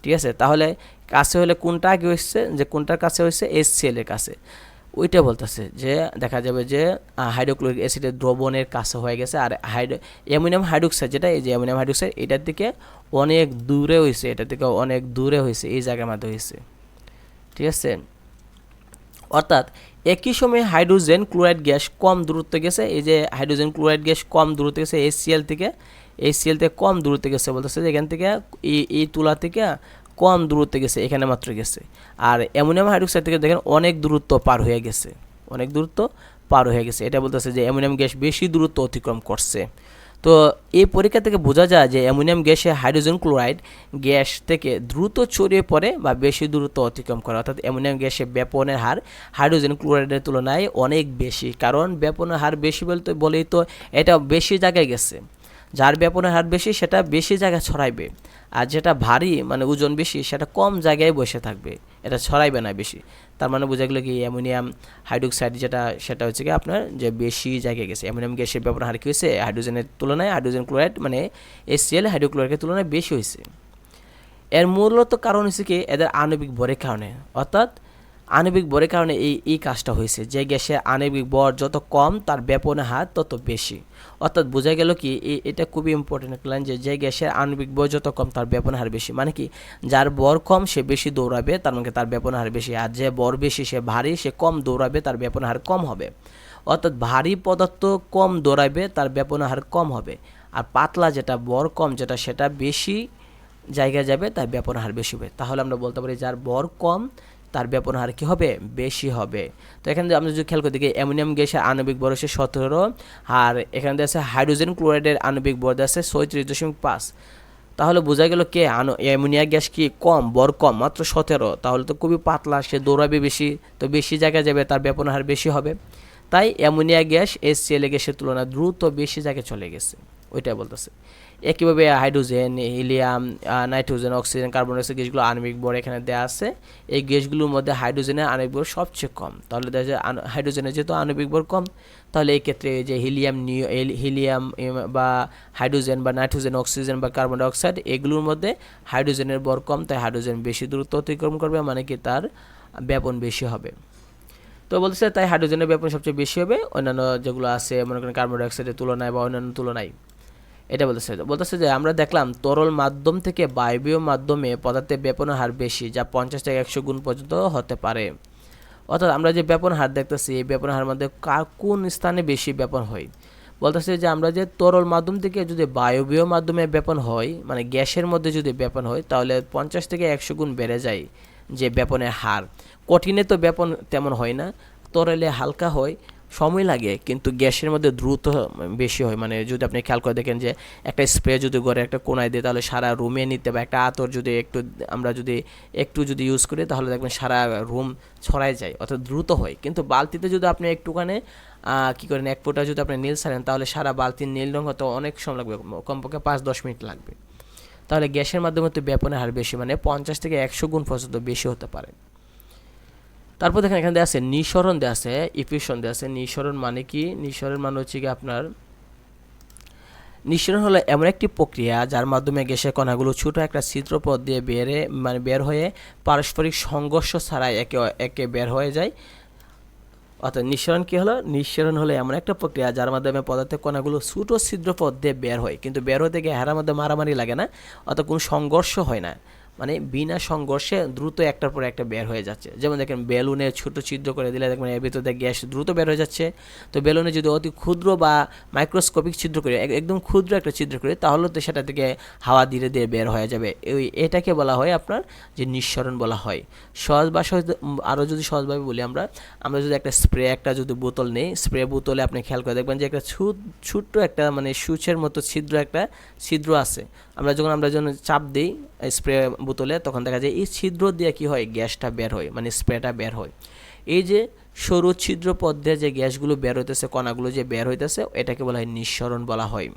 ঠিক আছে, তাহলে কাছে হলে কোনটা আগে হয়েছে, যে কোনটার কাছে হয়েছে HCl এর কাছে, ওইটা বলতেছে যে দেখা যাবে যে হাইড্রোক্লোরিক অ্যাসিডের দ্রবণের কাছে হয়ে গেছে। আর অ্যামোনিয়াম হাইড্রোক্সাইড যেটা এই যে অ্যামোনিয়াম হাইড্রোক্সাইড এটার থেকে অনেক দূরে হয়েছে, এটা থেকে অনেক দূরে হয়েছে, এই জায়গার মধ্যে হয়েছে। ঠিক আছে, অর্থাৎ একই সময়ে হাইড্রোজেন ক্লোরাইড গ্যাস কম দূরত্বে গেছে। এই যে হাইড্রোজেন ক্লোরাইড গ্যাস কম দূরত্বে গেছে HCl থেকে কম দূরত্বে গেছে, বলতেছে যে এখান থেকে এই তুলা থেকে কম দূরত্বে গেছে, এখানে মাত্র গেছে। আর অ্যামোনিয়াম হাইড্রোক্সাইড থেকে দেখেন অনেক দূরত্ব পার হয়ে গেছে, এটা বলতেছে যে অ্যামোনিয়াম গ্যাস বেশি দূরত্ব অতিক্রম করছে। তো এই পরীক্ষা থেকে বোঝা যায় যে অ্যামোনিয়াম গ্যাসে হাইড্রোজেন ক্লোরাইড গ্যাস থেকে দ্রুত ছড়িয়ে পড়ে বা বেশি দূরত্ব অতিক্রম করে। অর্থাৎ অ্যামোনিয়াম গ্যাসে ব্যাপনের হার হাইড্রোজেন ক্লোরাইডের তুলনায় অনেক বেশি। কারণ ব্যাপনের হার বেশি বলেই তো এটা বেশি জায়গায় গেছে। যার ব্যাপনের হার বেশি সেটা বেশি জায়গায় ছড়াইবে, আর যেটা ভারী মানে ওজন বেশি সেটা কম জায়গায় বসে থাকবে, এটা ছড়াইবে না বেশি। তার মানে বোঝা গেল কি অ্যামোনিয়াম হাইড্রোক্সাইড যেটা সেটা হচ্ছে কি আপনার যে বেশি জায়গায় গেছে। অ্যামোনিয়াম গ্যাসের ব্যাপনের হার কী হয়েছে হাইড্রোজেনের তুলনায়, হাইড্রোজেন ক্লোরাইড মানে HCl হাইড্রোক্লোরাইডের তুলনায় বেশি হয়েছে। এর মূলত কারণ হচ্ছে কি এদের আণবিক ভরের কারণে। অর্থাৎ আণবিক ভরের কারণে এই কাজটা হয়েছে। যে গ্যাসের আণবিক ভর যত কম তার ব্যাপনের হার তত বেশি। অর্থাৎ বোঝা গেল কি এটা খুবই ইম্পর্টেন্ট একটা লাইন, যে গ্যাসের আণবিক ভর যত কম তার ব্যাপনের হার বেশি। মানে কি যার ভর কম সে বেশি দৌড়াবে, তার মানে তার ব্যাপনের হার বেশি। আর যে ভর বেশি সে ভারী, সে কম দৌড়াবে, তার ব্যাপনের হার কম হবে। অর্থাৎ ভারী পদার্থ কম দৌড়াবে, তার ব্যাপনের হার কম হবে। আর পাতলা যেটা ভর কম যেটা সেটা বেশি জায়গায় যাবে, তার ব্যাপনের হার বেশি হবে। তাহলে আমরা বলতে পারি যার ভর কম তার ব্যাপনের হার কী হবে বেশি হবে। তো এখানে আমরা যদি খেয়াল করে দেখি অ্যামোনিয়াম গ্যাসের আণবিক ভর হচ্ছে 17, আর এখানে আছে হাইড্রোজেন ক্লোরাইডের আণবিক ভর আছে 36.5। তাহলে বোঝা গেল কে অ্যামোনিয়া গ্যাস কি কম, ভর কম মাত্র 17, তাহলে তো খুবই পাতলা, সে দৌড়াবে বেশি, তো বেশি জায়গায় যাবে, তার ব্যাপনের হার বেশি হবে। তাই অ্যামোনিয়া গ্যাস HCl গ্যাসের তুলনায় দ্রুত বেশি জায়গায় চলে গেছে, ওইটাই বলতেছে। একইভাবে hydrogen, helium, nitrogen, oxygen, carbon dioxide গ্যাসগুলো আণবিক ভর এখানে দেওয়া আছে। এই গ্যাসগুলোর মধ্যে হাইড্রোজেনের আণবিক ভর সবচেয়ে কম। তাহলে দেখা যায় হাইড্রোজেনের যেহেতু আণবিক ভর কম, তাহলে এই ক্ষেত্রে যে হিলিয়াম বা হাইড্রোজেন বা নাইট্রোজেন, অক্সিজেন বা কার্বন ডাইঅক্সাইড এগুলোর মধ্যে হাইড্রোজেনের ভর কম, তাই হাইড্রোজেন বেশি দূরত্ব অতিক্রম করবে, মানে কি তার ব্যাপন বেশি হবে। তো বলতেছে তাই হাইড্রোজেনের ব্যাপন সবচেয়ে বেশি হবে অন্যান্য যেগুলো আছে মনে করেন কার্বন ডাইঅক্সাইডের তুলনায় বা অন্যান্য তুলনায়। এটা বলতেছে যে আমরা দেখলাম তরল মাধ্যম থেকে বায়বীয় মাধ্যমে পদার্থের ব্যাপনের হার বেশি, যা 50 থেকে 100 গুণ পর্যন্ত হতে পারে। অর্থাৎ আমরা যে ব্যাপন হার দেখতেছি এই ব্যাপন হার মধ্যে কোন স্থানে বেশি ব্যাপন হয়, বলতেছে যে আমরা যে তরল মাধ্যম থেকে যদি বায়বীয় মাধ্যমে ব্যাপন হয় মানে গ্যাসের মধ্যে যদি ব্যাপন হয় তাহলে 50 থেকে 100 গুণ বেড়ে যায় যে ব্যাপনের হার। কঠিনে তো ব্যাপন তেমন হয় না, তরলে হালকা হয়, সময় লাগে, কিন্তু গ্যাসের মধ্যে দ্রুত বেশি হয়। মানে যদি আপনি খেয়াল করে দেখেন যে একটা স্প্রে যদি ঘরে একটা কোনায় দিই তাহলে সারা রুমে নিতে, বা একটা আতর যদি আমরা একটু ইউজ করি তাহলে দেখবেন সারা রুম ছড়ায় যায়, অর্থাৎ দ্রুত হয়। কিন্তু বালতিতে যদি আপনি একটুখানে কী করেন এক ফোঁটা যদি আপনি নীল ছাড়েন তাহলে সারা বালতির নীল রঙ হয়তো অনেক সময় লাগবে, কমপক্ষে 5-10 মিনিট লাগবে। তাহলে গ্যাসের মাধ্যমে তো ব্যাপনের হার বেশি, মানে 50 থেকে 100 গুণ পর্যন্ত বেশি হতে পারে। তারপর দেখেন এখানে দেওয়া আছে নিঃসরণ দেওয়া আছে, ইফিউশন দেওয়া আছে। নিঃসরণ মানে কি, নিঃসরণ মানে হচ্ছে কি আপনার নিঃসরণ হলো এমন একটি প্রক্রিয়া যার মাধ্যমে গ্যাসের কণাগুলো ছোট একটা ছিদ্রপথ দিয়ে বের হয়ে পারস্পরিক সংঘর্ষ ছাড়াই একে বের হয়ে যায়। অর্থাৎ নিঃসরণ কী হলো, নিঃসরণ হলো এমন একটা প্রক্রিয়া যার মাধ্যমে পদার্থের কণাগুলো ছোটো ছিদ্র পথ দিয়ে বের হয়, কিন্তু বের হতে গিয়ে হেরার মধ্যে মারামারি লাগে না, অর্থাৎ কোনো সংঘর্ষ হয় না, মানে বিনা সংঘর্ষে দ্রুত একটার পর একটা বের হয়ে যাচ্ছে। যেমন দেখেন বেলুনে ছোটো ছিদ্র করে দিলে দেখবেন এর ভিতরে গ্যাস দ্রুত বের হয়ে যাচ্ছে। তো বেলুনে যদি অতি ক্ষুদ্র বা মাইক্রোস্কোপিক ছিদ্র করে, একদম ক্ষুদ্র একটা ছিদ্র করে, তাহলে তো সেটা থেকে হাওয়া ধীরে ধীরে বের হয়ে যাবে। এটাকে বলা হয় আপনার যে নিঃসরণ বলা হয়। সহজ ভাষায় আরও যদি সহজভাবে বলি, আমরা যদি একটা স্প্রে একটা যদি বোতল নেই, স্প্রে বোতলে আপনি খেয়াল করে দেখবেন যে একটা ছোট্ট একটা মানে সুচের মতো ছিদ্র আছে। আমরা যখন চাপ দিই স্প্রে বোতলে, তখন দেখা যায় এই ছিদ্র দিয়ে কি হয়, গ্যাসটা বের হয়, মানে স্প্রেটা বের হয়। এই যে সরু ছিদ্র পথ দিয়ে যে গ্যাসগুলো বের হইতেছে, কণাগুলো যে বের হইতেছে, এটাকে বলা হয় নিঃসরণ বলা হয়।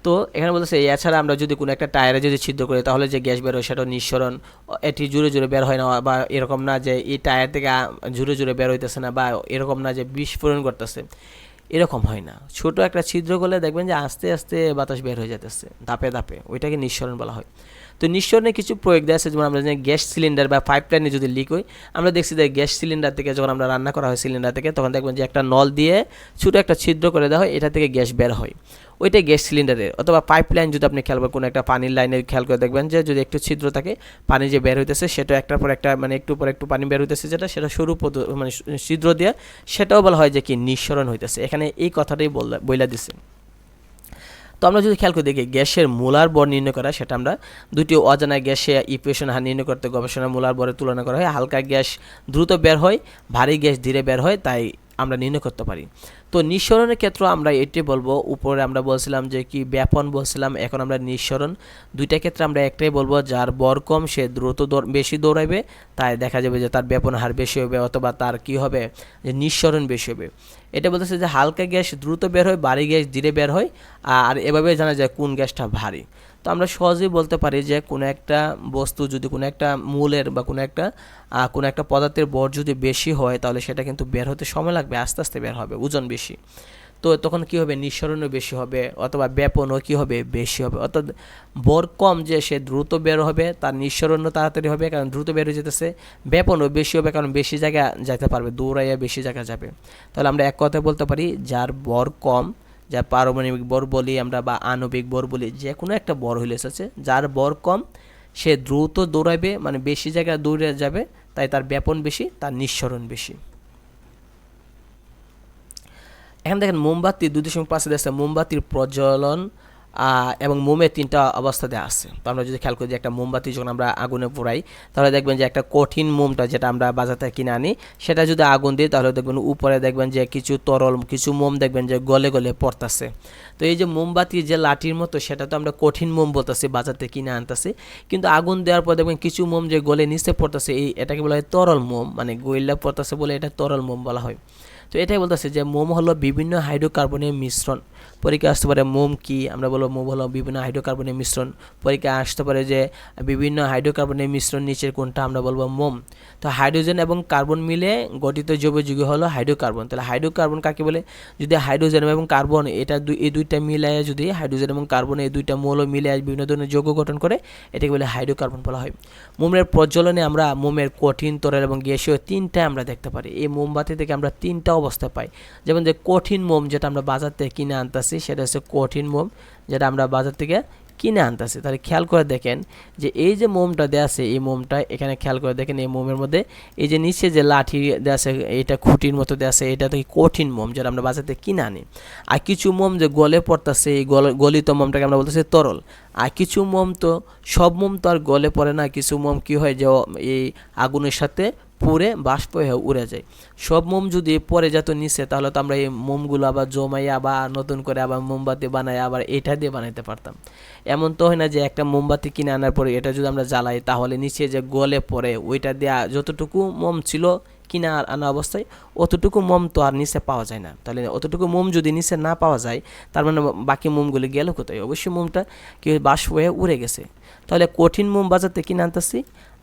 তো এখানে বলতেছে এছাড়া আমরা যদি কোনো একটা টায়ারে যদি ছিদ্র করি, তাহলে যে গ্যাস বের হয় সেটা নিঃসরণ। এটি জুড়ে জুড়ে বের হয় না, বা এরকম না যে এই টায়ার থেকে জুড়ে জুড়ে বের হইতেছে না, বা এরকম না যে বিস্ফোরণ করতেছে, এরকম হয় না। ছোট একটা ছিদ্র করলে দেখবেন যে আস্তে আস্তে বাতাস বের হয়ে যেতেছে ধাপে ধাপে, ওইটাকে নিঃসরণ বলা হয়। তো নিঃসরণে কিছু প্রয়োগ দেওয়া আছে, যেমন আমরা জানি গ্যাস সিলিন্ডার বা পাইপলাইনে যদি লিক হয়, আমরা দেখছি যে গ্যাস সিলিন্ডার থেকে যখন আমরা রান্না করা হয় সিলিন্ডার থেকে, তখন দেখবেন যে একটা নল দিয়ে ছোটো একটা ছিদ্র করে দেওয়া হয়, এটা থেকে গ্যাস বের হয়, ওইটাই গ্যাস সিলিন্ডারের। অথবা পাইপলাইন যদি আপনি খেয়াল করেন, কোনো একটা পানির লাইনে খেয়াল করে দেখবেন যে যদি একটু ছিদ্র থাকে, পানি যে বের হইতেছে সেটা একটার পর একটা মানে একটু পর একটু পানি বের হইতেছে, সেটা সরু মানে ছিদ্র দিয়ে, সেটাও বলা হয় যে কি নিঃসরণ হইতেছে। এখানে এই কথাটাই বইলা দিছে। তো আমরা যদি খেয়াল করে দেখি গ্যাসের মোলার ভর নির্ণয় করা, সেটা আমরা দুটি অজানা গ্যাসে ইকুয়েশন নির্ণয় করতে গবেষণা মোলার ভরের তুলনা করা হয়। হালকা গ্যাস দ্রুত বের হয়, ভারী গ্যাস ধীরে বের হয়, তাই আমরা নির্ণয় করতে পারি। তো নিঃসরণের ক্ষেত্রে আমরা এটি বলবো, উপরে আমরা বলছিলাম যে কি ব্যাপন বলছিলাম, এখন আমরা নিঃসরণ দুইটা ক্ষেত্রে আমরা একটাই বলবো, যার ভর কম সে দ্রুত বেশি দৌড়াবে, তাই দেখা যাবে যে তার ব্যাপন হার বেশি হবে, অথবা তার কি হবে, যে নিঃসরণ বেশি হবে। এটা বলতেছে যে হালকা গ্যাস দ্রুত বের হয়, ভারী গ্যাস ধীরে বের হয়, আর এভাবে জানা যায় কোন গ্যাসটা ভারী। তো আমরা সহজেই বলতে পারি যে কোনো একটা বস্তু যদি কোনো একটা মূলের বা কোনো একটা পদার্থের ভর যদি বেশি হয়, তাহলে সেটা কিন্তু বের হতে সময় লাগবে, আস্তে আস্তে বের হবে, ওজন বেশি। তো তখন কি হবে, নিঃসরণও বেশি হবে, অথবা ব্যাপনও কি হবে, বেশি হবে। অর্থাৎ ভর কম যে সে দ্রুত বের হবে, তার নিঃসরণও তাড়াতাড়ি হবে, কারণ দ্রুত বের হয়ে যেতেছে। ব্যাপনও বেশি হবে, কারণ বেশি জায়গা যেতে পারবে, দৌড়াইয়া বেশি জায়গা যাবে। তাহলে আমরা এক কথায় বলতে পারি, যার ভর কম, যা পারমাণবিক ভর বলি আমরা বা আণবিক ভর বলি, যে কোনো একটা ভর হইলে এসেছে, যার ভর কম সে দ্রুত দৌড়াবে, মানে বেশি জায়গা দৌড়ে যাবে, তাই তার ব্যাপন বেশি, তার নিঃসরণ বেশি। এখন দেখেন মোমবাতি 2.5 দেশে মোমবাতির প্রজ্বলন এবং মোমের তিনটা অবস্থা দেওয়া আছে। তো আমরা যদি খেয়াল করি যে একটা মোমবাতি যখন আমরা আগুনে পোড়াই, তাহলে দেখবেন যে একটা কঠিন মোমটা যেটা আমরা বাজার থেকে কিনে আনি, সেটা যদি আগুন দিই, তাহলে দেখবেন উপরে দেখবেন যে কিছু তরল কিছু মোম দেখবেন যে গলে গলে পড়তেছে। তো এই যে মোমবাতি যে লাঠির মতো, সেটা তো আমরা কঠিন মোম বলতেছি, বাজার থেকে কিনে আনতেছি, কিন্তু আগুন দেওয়ার পর দেখবেন কিছু মোম যে গলে নিচে পড়তেছে, এটাকে বলা হয় তরল মোম, মানে গইলা পড়তেছে বলে এটা তরল মোম বলা হয়। তো এটাই বলতেছে যে মোম হলো বিভিন্ন হাইড্রোকার্বনের মিশ্রণ। পরীক্ষা আসতে পারে মোম কি, আমরা বলবো মোম হলো বিভিন্ন হাইড্রোকার্বনের মিশ্রণ। পরীক্ষা আসতে পারে যে বিভিন্ন হাইড্রোকার্বনের মিশ্রণ নিচের কোনটা, আমরা বলবো মোম। তো হাইড্রোজেন এবং কার্বন মিলে গঠিত জৈব যৌগ হলো হাইড্রোকার্বন। তাহলে হাইড্রোকার্বন কাকে বলে, যদি হাইড্রোজেন এবং কার্বন এই দুইটা মিলায়, যদি হাইড্রোজেন এবং কার্বন এই দুইটা মৌল মিলে বিভিন্ন ধরনের যৌগ গঠন করে, এটাকে বলে হাইড্রোকার্বন বলা হয়। মোমের প্রজ্বলনে আমরা মোমের কঠিন, তরল এবং গ্যাসীয় তিনটা আমরা দেখতে পারি। এই মোমবাতি থেকে আমরা তিনটা অবস্থা পাই। যেমন যে কঠিন মোম যেটা আমরা বাজার থেকে কিনে আনতেছি, সেটা হচ্ছে কঠিন মোম, যেটা আমরা বাজার থেকে কিনে আনতেছি। তাহলে খেয়াল করে দেখেন যে এই যে মোমটা দেওয়া আছে, এই মোমটা এখানে খেয়াল করে দেখেন, এই মোমের মধ্যে এই যে নিচে যে লাঠি দেওয়া আছে, এটা খুঁটির মতো দেওয়া আছে, এটা তো কঠিন মোম যেটা আমরা বাজার থেকে কিনে আনি। আর কিছু মোম যে গলে পড়তেছে, এই গলিত মোমটাকে আমরা বলতেছি তরল। আর কিছু মোম তো, সব মোম তো আর গলে পড়ে না, কিছু মোম কি হয় যে এই আগুনের সাথে পুড়ে বাষ্প হয়ে উড়ে যায়। সব মোম যদি পরে যেত নিচে, তাহলে তো আমরা এই মোমগুলো আবার জমাইয়া আবার নতুন করে আবার মোমবাতি বানাই, আবার এটা দিয়ে বানাইতে পারতাম। এমন তো হয় না যে একটা মোমবাতি কিনে আনার পরে এটা যদি আমরা জ্বালাই, তাহলে নিচে যে গলে পড়ে, ওইটা দেওয়া যতটুকু মোম ছিল কিনে আনা অবস্থায়, অতটুকু মোম তো আর নিচে পাওয়া যায় না। তাহলে অতটুকু মোম যদি নিচে না পাওয়া যায়, তার মানে বাকি মোমগুলি গেল কোথায়? অবশ্যই মোমটা কি বাষ্প হয়ে উড়ে গেছে। তাহলে কঠিন মোম বাজাতে কিনে আনতেছি,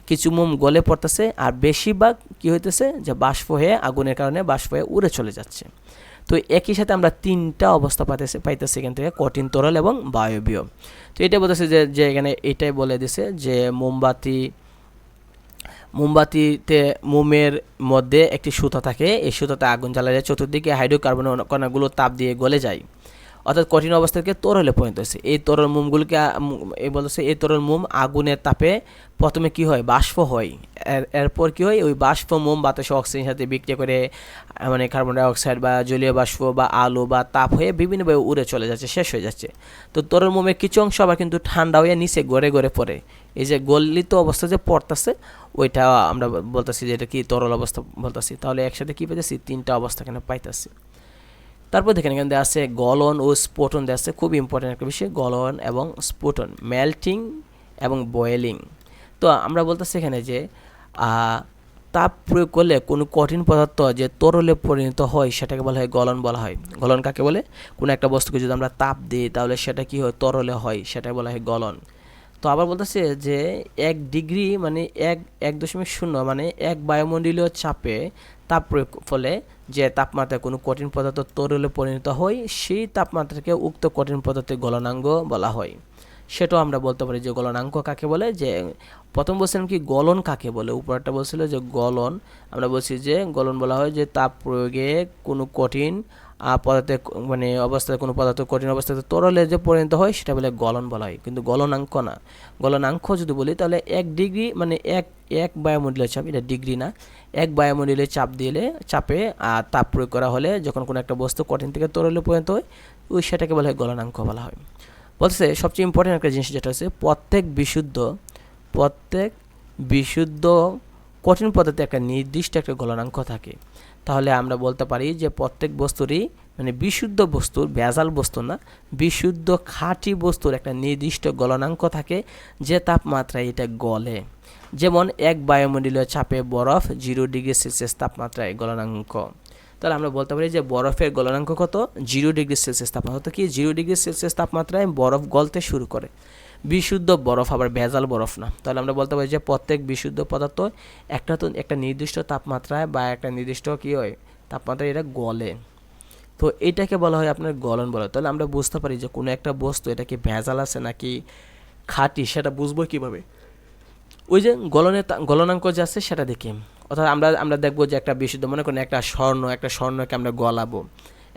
কিছু মোম গলে পড়তেছে, আর বেশিরভাগ কি হইতেছে যে বাষ্প হয়ে, আগুনের কারণে বাষ্প হয়ে উড়ে চলে যাচ্ছে। তো একই সাথে আমরা তিনটা অবস্থা পাইতেছি এখান থেকে, কঠিন, তরল এবং বায়বীয়। তো এটা বলতেছে যে এখানে এটাই বলে দিছে যে মোমবাতিতে মোমের মধ্যে একটি সুতা থাকে, এই সুতাতে আগুন জ্বালালে চতুর্দিকে হাইড্রোকার্বন কণাগুলো তাপ দিয়ে গলে যায়, অর্থাৎ কঠিন অবস্থা থেকে তরলে পরিণত হয়েছে। এই তরল মোমগুলোকে বলতেছে এই তরল মোম আগুনের তাপে প্রথমে কি হয়, বাষ্প হয়, এরপর কি হয়, ওই বাষ্প মোম বাতাসে অক্সিজেনের সাথে বিক্রিয়া করে মানে কার্বন ডাইঅক্সাইড বা জলীয় বাষ্প বা আলো বা তাপ হয়ে বিভিন্নভাবে উড়ে চলে যাচ্ছে, শেষ হয়ে যাচ্ছে। তো তরল মোমের কিছু অংশ আবার কিন্তু ঠান্ডা হয়ে নিচে গড়ে গড়ে পড়ে, এই যে গলিত অবস্থা যে পড়তেছে ওইটা আমরা বলতেছি যে এটা কি তরল অবস্থা বলতেছি। তাহলে একসাথে কি পাইতেছি, তিনটা অবস্থা এখানে পাইতেছি। তারপর দেখেন এখানে দেওয়া আছে গলন ও স্ফোটন দেওয়া আছে, খুব ইম্পর্টেন্ট একটা বিষয়, গলন এবং স্ফোটন, মেল্টিং এবং বয়েলিং। তো আমরা বলতেছি এখানে যে তাপ প্রয়োগ করলে কোনো কঠিন পদার্থ যে তরলে পরিণত হয় সেটাকে বলা হয় গলন বলা হয়। গলন কাকে বলে, কোনো একটা বস্তুকে যদি আমরা তাপ দিই তাহলে সেটা কি হয়, তরলে হয়, সেটাকে বলা হয় গলন। তো আবার বলতেছে যে 1 ডিগ্রি মানে 1.0 মানে 1 বায়ুমণ্ডলীয় চাপে তাপ প্রয়োগ ফলে যে তাপমাত্রায় কোনো কঠিন পদার্থ তরলে পরিণত হয় সেই তাপমাত্রাকে উক্ত কঠিন পদার্থের গলনাঙ্ক বলা হয়। সেটাও আমরা বলতে পারি যে গলনাঙ্ক কাকে বলে। যে প্রথম বলছিলাম কি গলন কাকে বলে, উপরটা বলছিল যে গলন, আমরা বলছি যে গলন বলা হয় যে তাপ প্রয়োগে কোনো কঠিন পদার্থে মানে অবস্থায় কোনো পদার্থ কঠিন অবস্থাতে তরলে যে পরিণত হয় সেটা বলে গলন বলা হয়, কিন্তু গলনাঙ্ক না। গলনাঙ্ক যদি বলি তাহলে 1 ডিগ্রি মানে এক বায়ুমণ্ডলীয় চাপ, এটা ডিগ্রি না, 1 বায়ুমণ্ডলীয় চাপ দিলে চাপে তাপ প্রয়োগ করা হলে যখন কোনো একটা বস্তু কঠিন থেকে তরলে পরিণত হয় ওই সেটাকে বলা হয় গলনাঙ্ক বলা হয়। বলছে সবচেয়ে ইম্পর্টেন্ট একটা জিনিস যেটা হচ্ছে প্রত্যেক বিশুদ্ধ কঠিন পদার্থে একটা নির্দিষ্ট একটা গলনাঙ্ক থাকে। তাহলে আমরা বলতে পারি যে প্রত্যেক বস্তুরই মানে বিশুদ্ধ বস্তুর, ভেজাল বস্তু না, বিশুদ্ধ খাঁটি বস্তুর একটা নির্দিষ্ট গলনাঙ্ক থাকে যে তাপমাত্রায় এটা গলে। যেমন 1 বায়ুমণ্ডলীয় চাপে বরফ 0 ডিগ্রি সেলসিয়াস তাপমাত্রায় গলনাঙ্ক। তাহলে আমরা বলতে পারি যে বরফের গলনাঙ্ক কত, 0 ডিগ্রি সেলসিয়াস তাপমাত্রা। অর্থাৎ কি 0 ডিগ্রি সেলসিয়াস তাপমাত্রায় বরফ গলতে শুরু করে, বিশুদ্ধ বরফ, আবার ভেজাল বরফ না। তাহলে আমরা বলতে পারি যে প্রত্যেক বিশুদ্ধ পদার্থ একটা নির্দিষ্ট তাপমাত্রায় বা একটা নির্দিষ্ট কি হয় তাপমাত্রায় এটা গলে। তো এটাকে বলা হয় আপনার গলন বলা হয়। তাহলে আমরা বুঝতে পারি যে কোনো একটা বস্তু এটা কি ভেজাল আছে নাকি খাঁটি সেটা বুঝবো কিভাবে, ওই যে গলনাঙ্ক যে আছে সেটা দেখি। অর্থাৎ আমরা দেখবো যে একটা বিশুদ্ধ, মনে করেন একটা স্বর্ণকে আমরা গলাবো,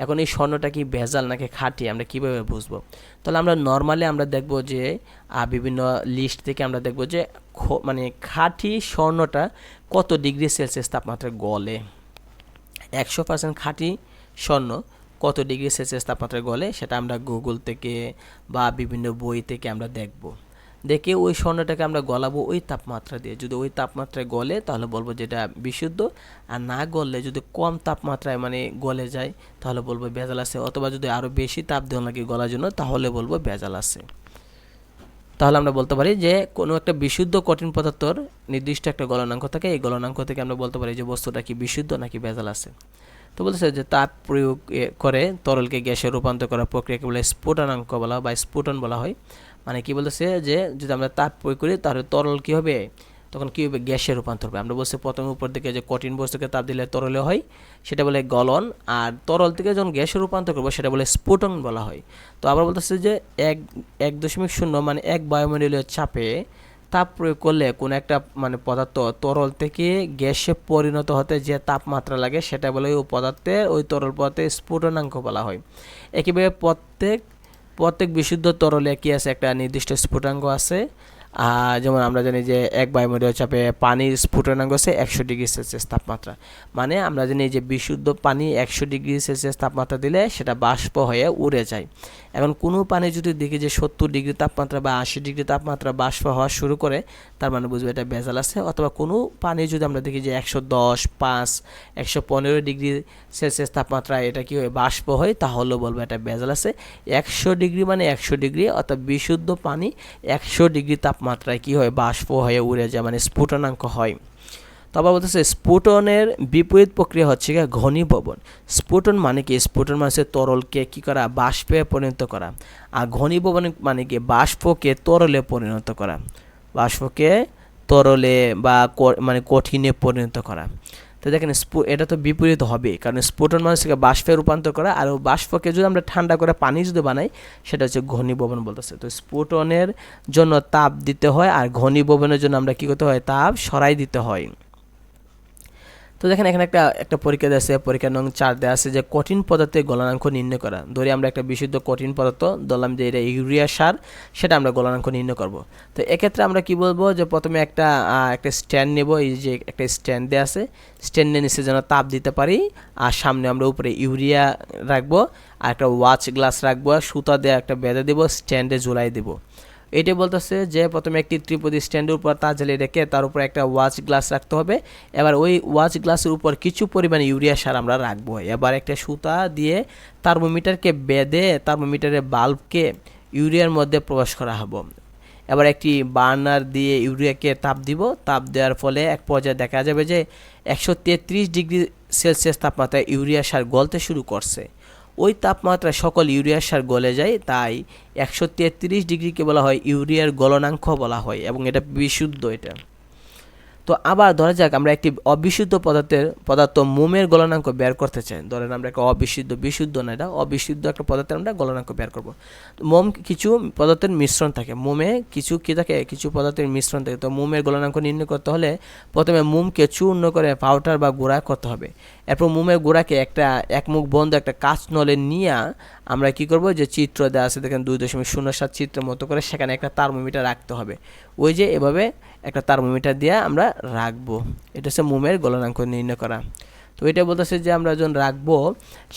এখন এই স্বর্ণটা কি ভেজাল নাকি খাঁটি আমরা কিভাবে বুঝবো? তাহলে আমরা নর্মালি আমরা দেখবো যে বিভিন্ন লিস্ট থেকে আমরা দেখবো যে মানে খাঁটি স্বর্ণটা কত ডিগ্রি সেলসিয়াস তাপমাত্রায় গলে, 100% খাঁটি স্বর্ণ কত ডিগ্রি সেলসিয়াস তাপমাত্রায় গলে সেটা আমরা গুগল থেকে বা বিভিন্ন বই থেকে আমরা দেখে ওই স্বর্ণটাকে আমরা গলাবো ওই তাপমাত্রা দিয়ে। যদি ওই তাপমাত্রায় গলে তাহলে বলবো যে এটা বিশুদ্ধ, আর না গললে যদি কম তাপমাত্রায় মানে গলে যায় তাহলে বলবো ভেজাল আছে, অথবা যদি আরও বেশি তাপ দেওয়া লাগে গলার জন্য তাহলে বলবো ভেজাল আছে। তাহলে আমরা বলতে পারি যে কোনো একটা বিশুদ্ধ কঠিন পদার্থর নির্দিষ্ট একটা গলনাঙ্ক থাকে, এই গলনাঙ্ক থেকে আমরা বলতে পারি যে বস্তুটা কি বিশুদ্ধ নাকি ভেজাল আছে। তো বলতেছে যে তাপ প্রয়োগ করে তরলকে গ্যাসে রূপান্তর করার প্রক্রিয়াকে বলে স্ফুটনাঙ্ক বলা বা স্ফুটন বলা হয়। মানে কি বলতেছে যে যদি আমরা তাপ প্রয়োগ করি তাহলে তরল কি হবে, তখন কি হবে, গ্যাসে রূপান্তর হবে। আমরা বলছি প্রথমে উপর দিকে যে কঠিন বস্তুকে তাপ দিলে তরলে হয় সেটা বলে গলন, আর তরল থেকে যখন গ্যাসে রূপান্তর করবো সেটা বলে স্ফুটন বলা হয়। তো আবার বলতেছে যে 1.0 মানে 1 বায়ুমণ্ডলীয় চাপে তাপ প্রয়োগ করলে কোনো একটা মানে পদার্থ তরল থেকে গ্যাসে পরিণত হতে যে তাপমাত্রা লাগে সেটা বলে ওই পদার্থের ওই তরল পদার্থের স্ফুটনাঙ্ক বলা হয়। একইভাবে প্রত্যেক বিশুদ্ধ তরলে কি আছে, একটা নির্দিষ্ট স্ফুটনাঙ্ক আছে। যেমন আমরা জানি যে 1 বায়ুমণ্ডলীয় চাপে পানির স্ফুটনাঙ্ক আছে 100 ডিগ্রি সেলসিয়াস তাপমাত্রা। মানে আমরা জানি যে বিশুদ্ধ পানি 100 ডিগ্রি সেলসিয়াস তাপমাত্রা দিলে সেটা বাষ্প হয়ে উড়ে যায়। এখন কোনো পানি যদি দেখি যে 70 ডিগ্রি তাপমাত্রা বা 80 ডিগ্রি তাপমাত্রা বাষ্প হওয়া শুরু করে তার মানে বুঝবো এটা ভেজাল আছে। অথবা কোনো পানি যদি আমরা দেখি যে 110, 5, 115 ডিগ্রি সেলসিয়াস তাপমাত্রা এটা কি হয় বাষ্প হয় তাহলেও বলবো এটা ভেজাল আছে। 100 ডিগ্রি মানে 100 ডিগ্রি, অর্থাৎ বিশুদ্ধ পানি 100 ডিগ্রি তাপমাত্রায় কি হয় বাষ্প হয়ে উড়ে যায়, মানে স্ফুটনাঙ্ক হয়। তবে বলতেছে স্ফুটনের বিপরীত প্রক্রিয়া হচ্ছে ঘনীভবন। স্ফুটন মানে কি, স্ফুটন মানে তরলকে কি করা, বাষ্পে পরিণত করা। আর ঘনীভবন মানে কি বাষ্পকে তরলে পরিণত করা, বাষ্পকে তরলে বা মানে কঠিনে পরিণত করা। তো দেখেন এটা তো বিপরীত হবে, কারণ স্ফুটন মানে হচ্ছে বাষ্পে রূপান্তর করা, আর বাষ্পকে যদি আমরা ঠান্ডা করে পানি যদি বানাই সেটা হচ্ছে ঘনীভবন বলতেছে। তো স্ফুটনের জন্য তাপ দিতে হয়, আর ঘনীভবনের জন্য আমরা কী করতে হয়, তাপ সরাই দিতে হয়। তো দেখেন এখানে একটা পরীক্ষা দেওয়া আছে, পরীক্ষা নং 4 দেওয়া আছে যে কঠিন পদার্থের গলনাঙ্ক নির্ণয় করা। ধরি আমরা একটা বিশুদ্ধ কঠিন পদার্থ ধরলাম যে এটা ইউরিয়া সার, সেটা আমরা গলনাঙ্ক নির্ণয় করব। তো এক্ষেত্রে আমরা কি বলবো, যে প্রথমে একটা স্ট্যান্ড নেব, এই যে একটা স্ট্যান্ড দেওয়া আছে, স্ট্যান্ডের নিচে যেন তাপ দিতে পারি, আর সামনে আমরা উপরে ইউরিয়া রাখবো, আর একটা ওয়াচ গ্লাস রাখবো, সুতা দিয়ে একটা বেঁধে দেবো, স্ট্যান্ডে ঝুলাই দেবো। এটাই বলতেছে যে প্রথমে একটি ত্রিপদী স্ট্যান্ডের উপর তার জ্বালিয়ে রেখে তার উপর একটা ওয়াচ গ্লাস রাখতে হবে। এবার ওই ওয়াচ গ্লাসের উপর কিছু পরিমাণে ইউরিয়া সার আমরা রাখবো। এবার একটা সুতা দিয়ে থার্মোমিটারকে বেঁধে থার্মোমিটারের বাল্বকে ইউরিয়ার মধ্যে প্রবেশ করা হবে। এবার একটি বার্নার দিয়ে ইউরিয়াকে তাপ দিব, তাপ দেওয়ার ফলে এক পর্যায়ে দেখা যাবে যে 133 ডিগ্রি সেলসিয়াস তাপমাত্রায় ইউরিয়া সার গলতে শুরু করছে। ওই তাপমাত্রায় সকল ইউরিয়া সার গলে যায়, তাই 133 ডিগ্রিকে বলা হয় ইউরিয়ার গলনাঙ্ক বলা হয়, এবং এটা বিশুদ্ধ। এটা তো আবার ধরা যাক আমরা একটি অবিশুদ্ধ পদার্থ মোমের গলনাঙ্ক বের করতে চাই। ধরেন আমরা একটা বিশুদ্ধ না, এটা অবিশুদ্ধ একটা পদার্থের আমরা গলনাঙ্ক বের করব। মোম কিছু পদার্থের মিশ্রণ থাকে, মোমে কিছু কি থাকে, কিছু পদার্থের মিশ্রণ থাকে। তো মোমের গলনাঙ্ক নির্ণয় করতে হলে প্রথমে মোমকে চূর্ণ করে পাউডার বা গুঁড়া করতে হবে। এরপর মোমের গুঁড়াকে এক মুখ বন্ধ একটা কাঁচ নলে নিয়ে আমরা কি করব, যে চিত্র দেওয়া আছে দেখেন 2.07 চিত্রের মতো করে সেখানে একটা থার্মোমিটার রাখতে হবে। ওই যে এভাবে একটা থার্মোমিটার দিয়ে আমরা রাখবো। এটা হচ্ছে মোমের গলনাঙ্ক নির্ণয় করা। তো এটা বলতেছে যে আমরা যখন রাখবো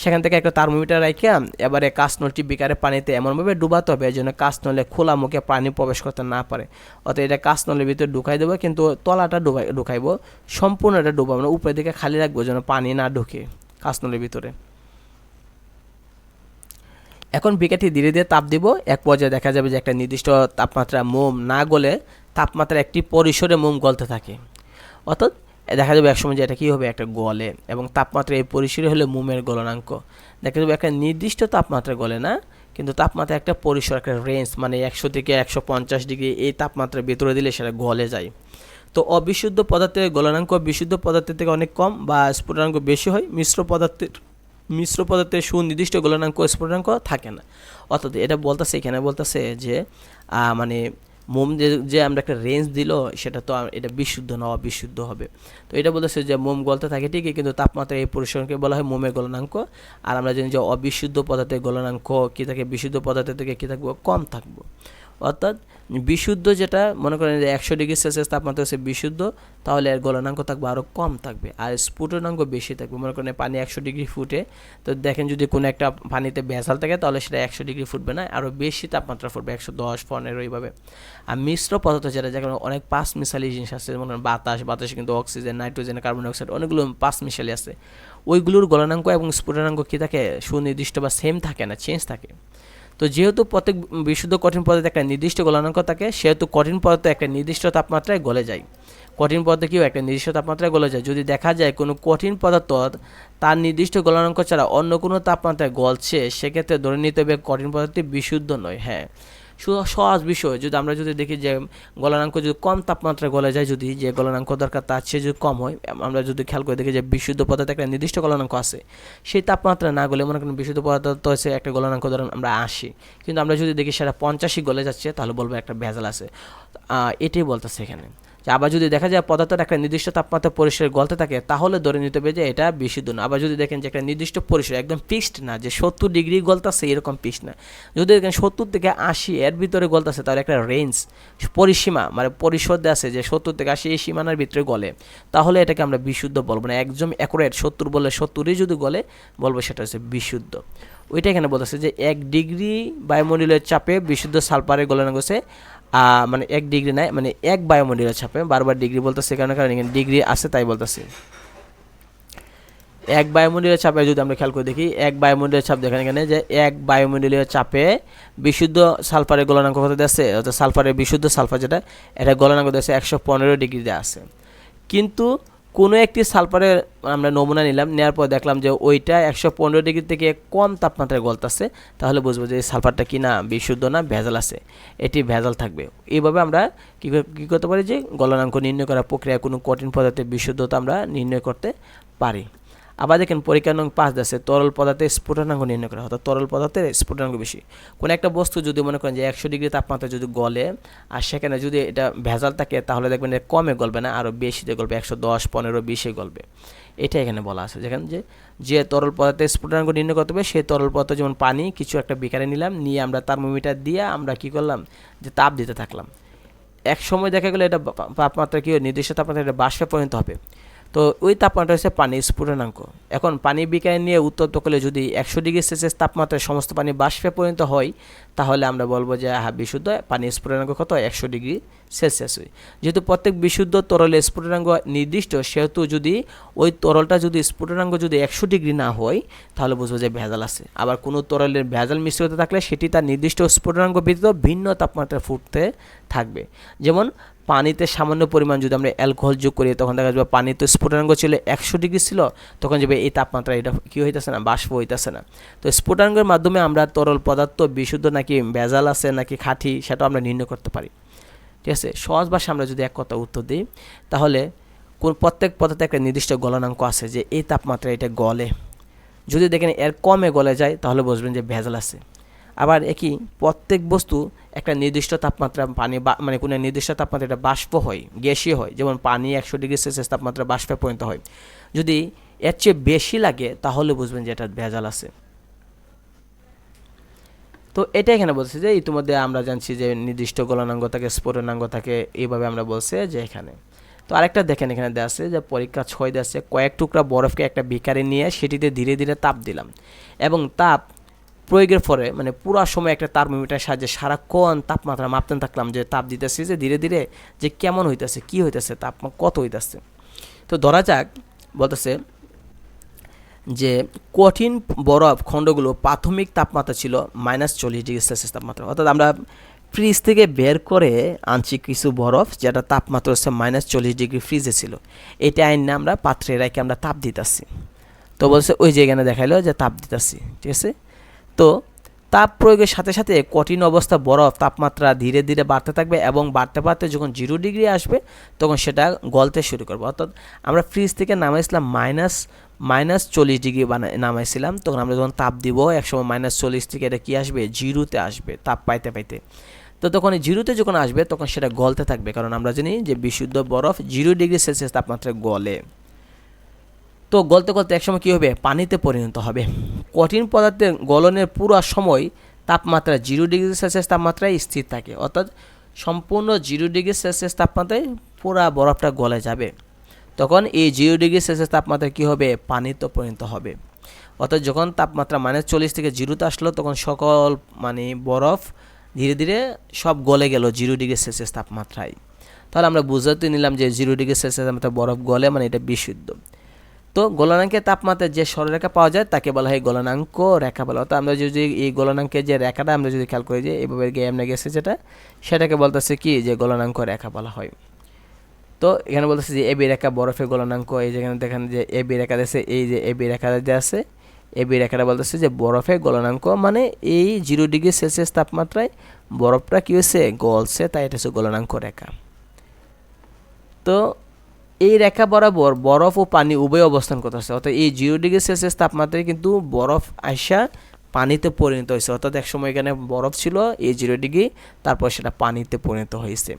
সেখান থেকে একটা থার্মোমিটার রাখে এবারে কাঁচনলটি বিকারে পানিতে এমনভাবে ডুবাতে হবে যেন কাঁচনলে খোলা মুখে পানি প্রবেশ করতে না পারে। অর্থাৎ এটা কাঁচনলের ভিতরে ঢুকাই দেবো, কিন্তু তলাটা ঢুকাইবো, সম্পূর্ণ এটা ডুবাবো না, উপরের দিকে খালি রাখবো যেন পানি না ঢুকে কাঁচনলের ভিতরে। এখন বিকারটি ধীরে ধীরে তাপ দিব, এক পর্যায়ে দেখা যাবে যে একটা নির্দিষ্ট তাপমাত্রা মোম না গলে তাপমাত্রা একটি পরিসরে মোম গলতে থাকে। অর্থাৎ দেখা যাবে একসময় যে এটা কী হবে, একটা গলে, এবং তাপমাত্রা এই পরিসরে হলে মোমের গলনাঙ্ক। দেখা যাবে একটা নির্দিষ্ট তাপমাত্রা গলে না, কিন্তু তাপমাত্রা একটা পরিসর, একটা রেঞ্জ, মানে 100 থেকে 150 ডিগ্রি এই তাপমাত্রার ভিতরে দিলে সেটা গলে যায়। তো অবিশুদ্ধ পদার্থের গলনাঙ্ক বিশুদ্ধ পদার্থের থেকে অনেক কম বা স্ফুটনাঙ্ক বেশি হয়। মিশ্র পদার্থের সুনির্দিষ্ট গলনাঙ্ক স্ফুটনাঙ্ক থাকে না। অর্থাৎ এটা বলতেছে, এখানে বলতেছে যে মানে মোম যে আমরা একটা রেঞ্জ দিল সেটা তো এটা বিশুদ্ধ না, অবিশুদ্ধ হবে। তো এটা বলতেছে যে মোম গলতে থাকে ঠিকই, কিন্তু তাপমাত্রা এই পরিসরকে বলা হয় মোমের গলনাঙ্ক। আর আমরা জানি যে অবিশুদ্ধ পদার্থের গলনাঙ্ক কী থাকে, বিশুদ্ধ পদার্থের থেকে কী থাকবো, কম থাকবো। অর্থাৎ বিশুদ্ধ যেটা মনে করেন যে 100 ডিগ্রি সেলসিয়াস তাপমাত্রা হচ্ছে বিশুদ্ধ, তাহলে এর গলনাঙ্ক থাকবে আরও কম থাকবে। আর স্ফুটনাঙ্ক বেশি থাকবে। মনে করেন পানি 100 ডিগ্রি ফুটে, তো দেখেন যদি কোনো একটা পানিতে ভেজাল থাকে তাহলে সেটা 100 ডিগ্রি ফুটবে না, আরও বেশি তাপমাত্রা ফুটবে, 110, 15 এইভাবে। আর মিশ্র পদার্থ যেটা, যেখানে অনেক পাঁচ মিশালি জিনিস আছে, মনে করেন বাতাসে কিন্তু অক্সিজেন, নাইট্রোজেন, কার্বন ডাইঅক্সাইড অনেকগুলো পাঁচ মিশালি আছে, ওইগুলোর গলনাঙ্ক এবং স্ফুটনাঙ্ক কী থাকে, সুনির্দিষ্ট বা সেম থাকে না, চেঞ্জ থাকে। তো যেহেতু প্রত্যেক বিশুদ্ধ কঠিন পদার্থে একটা নির্দিষ্ট গলনাঙ্ক থাকে, সেহেতু কঠিন পদার্থ একটা নির্দিষ্ট তাপমাত্রায় গলে যায়। কঠিন পদার্থ কীও একটা নির্দিষ্ট তাপমাত্রায় গলে যায়। যদি দেখা যায় কোনো কঠিন পদার্থ তার নির্দিষ্ট গলনাঙ্ক ছাড়া অন্য কোনো তাপমাত্রায় গলছে, সেক্ষেত্রে ধরে নিতে হবে কঠিন পদার্থটি বিশুদ্ধ নয়। হ্যাঁ, সহজ বিষয়। আমরা যদি দেখি যে গলনাঙ্ক যদি কম তাপমাত্রায় গলে যায়, যদি যে গলনাঙ্ক দরকার তার চেয়ে যদি কম হয়, আমরা যদি খেয়াল করে দেখি যে বিশুদ্ধ পদার্থে একটা নির্দিষ্ট গলনাঙ্ক আছে, সেই তাপমাত্রা না গলে মনে করেন বিশুদ্ধ পদার্থ তো হচ্ছে একটা গলনাঙ্ক ধরেন আমরা 80, কিন্তু আমরা যদি দেখি সেটা 85 গলে যাচ্ছে, তাহলে বলবো একটা ভেজাল আছে। এটাই বলতেছে এখানে। আবার যদি দেখা যায় পদার্থটা একটা নির্দিষ্ট তাপমাত্রা পরিসরে গলতে থাকে, তাহলে ধরে নিতে হবে যে এটা বিশুদ্ধ না। আবার যদি দেখেন যে একটা নির্দিষ্ট পরিসর একদম ফিক্সড না, যে 70 ডিগ্রি গলতেছে এরকম ফিক্সড না, যদি দেখেন 70 থেকে 80 এর ভিতরে গলতেছে, তাহলে একটা রেঞ্জ, পরিসীমা, মানে পরিসর আছে যে 70 থেকে 80 এই সীমানার ভিতরে গলে, তাহলে এটাকে আমরা বিশুদ্ধ বলবো না। একদম অ্যাকুরেট 70 বললে 70ই যদি গলে, বলবো সেটা হচ্ছে বিশুদ্ধ। ওইটা এখানে বলতেছে যে 1 ডিগ্রি বায়ুমণ্ডলের চাপে বিশুদ্ধ সালফারের গলনাঙ্ক হচ্ছে মানে 1 ডিগ্রি নাই, মানে 1 বায়ুমণ্ডলের চাপে, বারবার ডিগ্রি বলতেছে কারণ এখানে ডিগ্রি আছে তাই বলতেছে। 1 বায়ুমণ্ডলীয় চাপে যদি আমরা খেয়াল করে দেখি, 1 বায়ুমণ্ডলীয় চাপ দেখেন এখানে যে 1 বায়ুমণ্ডলীয় চাপে বিশুদ্ধ সালফারের গলনাঙ্ক কত আছে, অর্থাৎ সালফারের বিশুদ্ধ সালফার যেটা, এটা গলনাঙ্ক আছে 115 ডিগ্রি দেওয়া আছে। কিন্তু কোনো একটি সালফারের আমরা নমুনা নিলাম, নেওয়ার পর দেখলাম যে ওইটা 115 ডিগ্রি থেকে কম তাপমাত্রায় গলতেছে, তাহলে বুঝবো যে এই সালফারটা কি না বিশুদ্ধ না ভেজাল আছে, এটি ভেজাল থাকবে। এইভাবে আমরা কী করতে পারি যে গলনাঙ্ক নির্ণয় করার প্রক্রিয়া কোনো কঠিন পদার্থের বিশুদ্ধতা আমরা নির্ণয় করতে পারি। আবার দেখেন পরীক্ষা নং 5 আছে তরল পদার্থের স্ফুটনাঙ্ক নির্ণয় করা, অর্থাৎ তরল পদার্থের স্ফুটনাঙ্ক বেশি। কোনো একটা বস্তু যদি মনে করেন যে 100 ডিগ্রি তাপমাত্রা যদি গলে আর সেখানে যদি এটা ভেজাল থাকে, তাহলে দেখবেন এটা কমে গলবে না, আরও বেশিতে গলবে, 110, 15, 20-এ গলবে। এটা এখানে বলা আছে। যেখানে যে তরল পদার্থের স্ফুটনাঙ্ক নির্ণয় করতে হবে, সেই তরল পদার্থ যেমন পানি কিছু একটা বিকারে নিলাম, নিয়ে আমরা থার্মোমিটার দিয়ে আমরা কি করলাম যে তাপ দিতে থাকলাম। এক সময় দেখা গেলো এটা তাপমাত্রা কি নির্দিষ্ট তাপমাত্রা এটা বাষ্পে পরিণত হবে। তো ওই তাপমাত্রা হচ্ছে পানির স্ফুটনাঙ্ক। এখন পানি বিকারে নিয়ে উত্তপ্ত করলে যদি 100 ডিগ্রি সেলসিয়াস তাপমাত্রায় সমস্ত পানি বাষ্পে পরিণত হয়, তাহলে আমরা বলবো যে হ্যাঁ বিশুদ্ধ পানির স্ফুটনাঙ্ক কত 100 ডিগ্রি সেলসিয়াস হয়। যেহেতু প্রত্যেক বিশুদ্ধ তরলের স্ফুটনাঙ্ক নির্দিষ্ট, সেহেতু যদি ওই তরলটা যদি স্ফুটনাঙ্ক যদি 100 ডিগ্রি না হয়, তাহলে বুঝবো যে ভেজাল আছে। আবার কোনো তরলের ভেজাল মিশ্রিত থাকলে সেটি তার নির্দিষ্ট স্ফুটনাঙ্ক ব্যতীত ভিন্ন তাপমাত্রায় ফুটতে থাকবে। যেমন পানিতে সামান্য পরিমাণ যদি আমরা অ্যালকোহল যোগ করি, তখন দেখা যাবে পানিতে স্ফুটনাঙ্ক ছিল 100 ডিগ্রি ছিল, তখন যাবে এই তাপমাত্রা এটা কী হইতেছে না, বাষ্প হইতেছে না। তো স্ফুটনাঙ্কের মাধ্যমে আমরা তরল পদার্থ বিশুদ্ধ নাকি ভেজাল আছে নাকি খাঁটি সেটা আমরা নির্ণয় করতে পারি। ঠিক আছে, সহজ ভাষা আমরা যদি এক কথা উত্তর দিই, তাহলে প্রত্যেক পদার্থে একটা নির্দিষ্ট গলনাঙ্ক আছে যে এই তাপমাত্রা এটা গলে। যদি দেখেন এর কমে গলে যায়, তাহলে বুঝবেন যে ভেজাল আছে। আবার একই প্রত্যেক বস্তু একটা নির্দিষ্ট তাপমাত্রা পানি মানে কোনো নির্দিষ্ট তাপমাত্রা এটা বাষ্প হয়, গ্যাসীয় হয়। যেমন পানি 100 ডিগ্রি সেলসিয়াস তাপমাত্রা বাষ্পে পরিণত হয়। যদি এর চেয়ে বেশি লাগে, তাহলে বুঝবেন যে এটা ভেজাল আছে। তো এটা এখানে বলছে যে ইতিমধ্যে আমরা জানছি যে নির্দিষ্ট গলনাঙ্ক থাকে, স্ফুটনাঙ্ক থাকে, এইভাবে আমরা বলছে যে এখানে। তো আরেকটা দেখেন এখানে দেওয়া আছে যে পরীক্ষা 6 দেওয়া আছে, কয়েক টুকরা বরফকে একটা বিকারে নিয়ে সেটিতে ধীরে ধীরে তাপ দিলাম এবং তাপ প্রয়োগের পরে মানে পুরো সময় একটা থার্মোমিটার সাহায্যে সারাক্ষণ তাপমাত্রা মাপতে থাকলাম, যে তাপ দিতেছে যে ধীরে ধীরে যে কেমন হইতেছে, কি হইতেছে, তাপমাত্রা কত হইতেছে। তো ধরা যাক বলতেছে যে কঠিন বরফ খণ্ডগুলো প্রাথমিক তাপমাত্রা ছিল -40 ডিগ্রি সেলসিয়াস তাপমাত্রা, অর্থাৎ আমরা ফ্রিজ থেকে বের করে আনছি কিছু বরফ যেটা তাপমাত্রা হচ্ছে -40 ডিগ্রি ফ্রিজে ছিল। এটা আইন আমরা পাত্রে রেখে আমরা তাপ দিতেছি। তো বলছে ওই যে এখানে দেখাইলো যে তাপ দিতেছি, ঠিক আছে। তো তাপ প্রয়োগের সাথে সাথে কঠিন অবস্থা বরফ তাপমাত্রা ধীরে ধীরে বাড়তে থাকবে এবং বাড়তে বাড়তে যখন 0 ডিগ্রি আসবে, তখন সেটা গলতে শুরু করবে। অর্থাৎ আমরা ফ্রিজ থেকে নামাইছিলাম -40 ডিগ্রি নামাইছিলাম, তখন আমরা যখন তাপ দিব একসময় -40 থেকে এটা কি আসবে, 0-তে আসবে তাপ পাইতে পাইতে। তো তখন এই 0-তে যখন আসবে, তখন সেটা গলতে থাকবে, কারণ আমরা জানি যে বিশুদ্ধ বরফ 0 ডিগ্রি সেলসিয়াস তাপমাত্রায় গলে। তো গলতে গলতে একসময় কী হবে, পানিতে পরিণত হবে। কঠিন পদার্থের গলনের পুরো সময় তাপমাত্রা 0 ডিগ্রি সেলসিয়াস তাপমাত্রায় স্থির থাকে, অর্থাৎ সম্পূর্ণ 0 ডিগ্রি সেলসিয়াস তাপমাত্রায় পুরা বরফটা গলে যাবে। তখন এই 0 ডিগ্রি সেলসিয়াস তাপমাত্রা কী হবে, পানিতে পরিণত হবে। অর্থাৎ যখন তাপমাত্রা -40 থেকে 0-তে আসলো, তখন সকল বরফ ধীরে ধীরে সব গলে গেল 0 ডিগ্রি সেলসিয়াস তাপমাত্রায়। তাহলে আমরা বুঝতে নিলাম যে 0 ডিগ্রি সেলসিয়াস তাপমাত্রায় বরফ গলে মানে এটা বিশুদ্ধ। তো গলনাঙ্কের তাপমাত্রায় যে সরলরেখা পাওয়া যায় তাকে বলা হয় গলনাঙ্ক রেখা বলা। অর্থাৎ আমরা যদি এই গলনাঙ্কের যে রেখাটা আমরা যদি খেয়াল করি যে এইভাবে এমনি গেছে যেটা, সেটাকে বলতেছে কি যে গলনাঙ্ক রেখা বলা হয়। তো এখানে বলতেছে যে এবি রেখা বরফের গলনাঙ্ক, এই যেখানে দেখেন যে এবি রেখা দিয়েছে, এই যে এবি রেখা দিয়ে আছে, এবি রেখাটা বলতেছে যে বরফের গলনাঙ্ক মানে এই 0 ডিগ্রি সেলসিয়াস তাপমাত্রায় বরফটা কী হয়েছে, গলছে, তাই এটা হচ্ছে গলনাঙ্ক রেখা। তো এই রেখা বরাবর বরফ ও পানি উভয় অবস্থান করতেছে, অর্থাৎ এই 0 ডিগ্রি সেলসিয়াস তাপমাত্রায় কিন্তু বরফ আইসা পানিতে পরিণত হয়েছে। অর্থাৎ একসময় এখানে বরফ ছিল এই 0 ডিগ্রি, তারপর সেটা পানিতে পরিণত হয়েছে।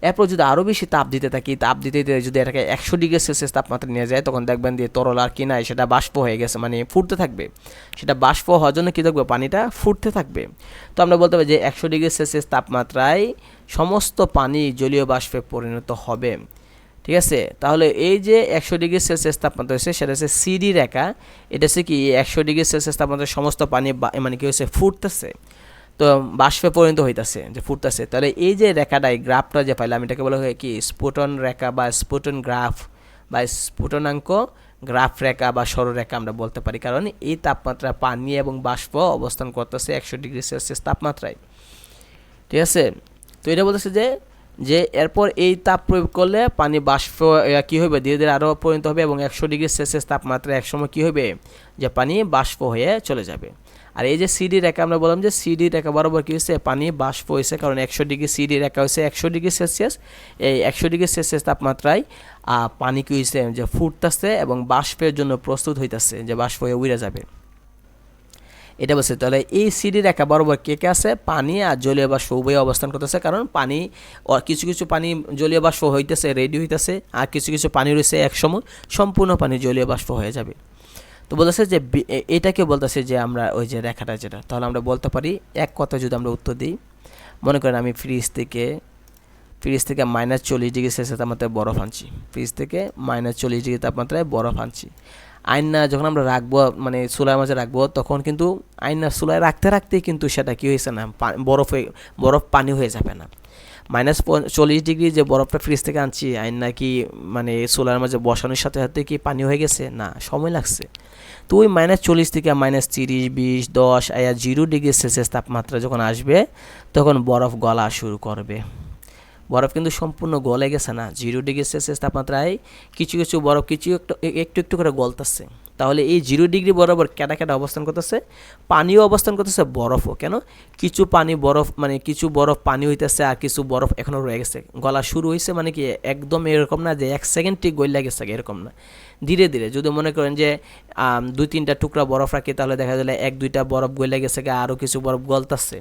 এরপর যদি আরও বেশি তাপ দিতে থাকি, তাপ দিতে দিতে যদি এটাকে 100 ডিগ্রি সেলসিয়াস তাপমাত্রা নিয়ে যায়, তখন দেখবেন যে তরল আর কি নাই, সেটা বাষ্প হয়ে গেছে, ফুটতে থাকবে। সেটা বাষ্প হওয়ার জন্য কী থাকবে, পানিটা ফুটতে থাকবে। তো আমরা বলতে পারি যে 100 ডিগ্রি সেলসিয়াস তাপমাত্রায় সমস্ত পানি জলীয় বাষ্পে পরিণত হবে, ঠিক আছে। তাহলে এই যে 100 ডিগ্রি সেলসিয়াস তাপমাত্রা হচ্ছে সেটা হচ্ছে সিডি রেখা। এটা হচ্ছে কি 100 ডিগ্রি সেলসিয়াস তাপমাত্রায় সমস্ত পানি কি হচ্ছে, ফুটতেছে, তো বাষ্পে পরিণত হইতেছে, যে ফুটতেছে। তাহলে এই যে রেখাটা, এই গ্রাফটা যে পাইলাম, এটাকে বলা হয় কি স্ফুটন রেখা বা স্ফুটন গ্রাফ বা স্ফুটনাঙ্ক গ্রাফ রেখা বা সরলরেখা আমরা বলতে পারি, কারণ এই তাপমাত্রা পানি এবং বাষ্প অবস্থান করতেছে 100 ডিগ্রি সেলসিয়াস তাপমাত্রায়, ঠিক আছে। তো এটা বলতেছে যে যে এরপর এই তাপ প্রয়োগ করলে পানি বাষ্প কী হবে, ধীরে ধীরে আরও পরিণত হবে এবং 100 ডিগ্রি সেলসিয়াস তাপমাত্রা একসময় কী হবে, যে পানি বাষ্প হয়ে চলে যাবে। আর এই যে সিডি রেখা আমরা বললাম যে সিডি রেখা বরাবর কী হয়েছে, পানি বাষ্প হয়েছে, কারণ 100 ডিগ্রি সিডি রেখা হয়েছে 100 ডিগ্রি সেলসিয়াস। এই 100 ডিগ্রি সেলসিয়াস তাপমাত্রায় পানি কী হয়েছে, যে ফুটতেছে এবং বাষ্পের জন্য প্রস্তুত হইতেছে, যে বাষ্প হয়ে উড়ে যাবে, এটা বলছে। তাহলে এই সিডি রেখা বরাবর কে কে আছে, পানি আর জলীয় বাষ্প উভয় অবস্থান করতেছে, কারণ পানি কিছু কিছু পানি জলীয় বাষ্প হইতেছে, রেডি হইতেছে, আর কিছু কিছু পানি রয়েছে একসময় সম্পূর্ণ পানি জলীয় বাষ্প হয়ে যাবে। তো বলতেছে যে এটাকে বলতেছে যে আমরা ওই যে রেখাটা যেটা, তাহলে আমরা বলতে পারি এক কথা যদি আমরা উত্তর দিই, মনে করেন আমি ফ্রিজ থেকে -40 ডিগ্রি সেলসিয়াস তাপমাত্রায় বরফ আনছি, ফ্রিজ থেকে -40 ডিগ্রি তাপমাত্রায় বরফ আনছি। আয়না যখন আমরা রাখবো, মানে চুলার মাঝে রাখবো, তখন কিন্তু আয়না চুলায় রাখতে রাখতেই কিন্তু সেটা কী হয়েছে না, বরফ পানি হয়ে যাবে না। -40 ডিগ্রি যে বরফটা ফ্রিজ থেকে আনছি, আয়না কি মানে চুলার মাঝে বসানোর সাথে সাথে কি পানি হয়ে গেছে না, সময় লাগছে। তো ওই -40 থেকে -30, 20, 10 0 ডিগ্রি সেলসিয়াস তাপমাত্রা যখন আসবে, তখন বরফ গলা শুরু করবে। বরফ কিন্তু সম্পূর্ণ গলে গেছে না, 0 ডিগ্রি সেলসিয়াস তাপমাত্রায় কিছু কিছু বরফ একটু একটু করে গলতেছে। তাহলে এই 0 ডিগ্রি বরাবর কেটা কেটা অবস্থান করতেছে, পানিও অবস্থান করতেছে, বরফও। কেন, কিছু পানি বরফ, মানে কিছু বরফ পানি হইতেছে আর কিছু বরফ এখনও রয়ে গেছে, গলা শুরু হয়েছে, মানে কি একদম এরকম না যে 1 সেকেন্ডে গলে গেছে, এরকম না। ধীরে ধীরে যদি মনে করেন যে 2-3টা টুকরা বরফ রাখি, তাহলে দেখা গেলে 1-2টা বরফ গলে গেছে, আরও কিছু বরফ গলতেছে।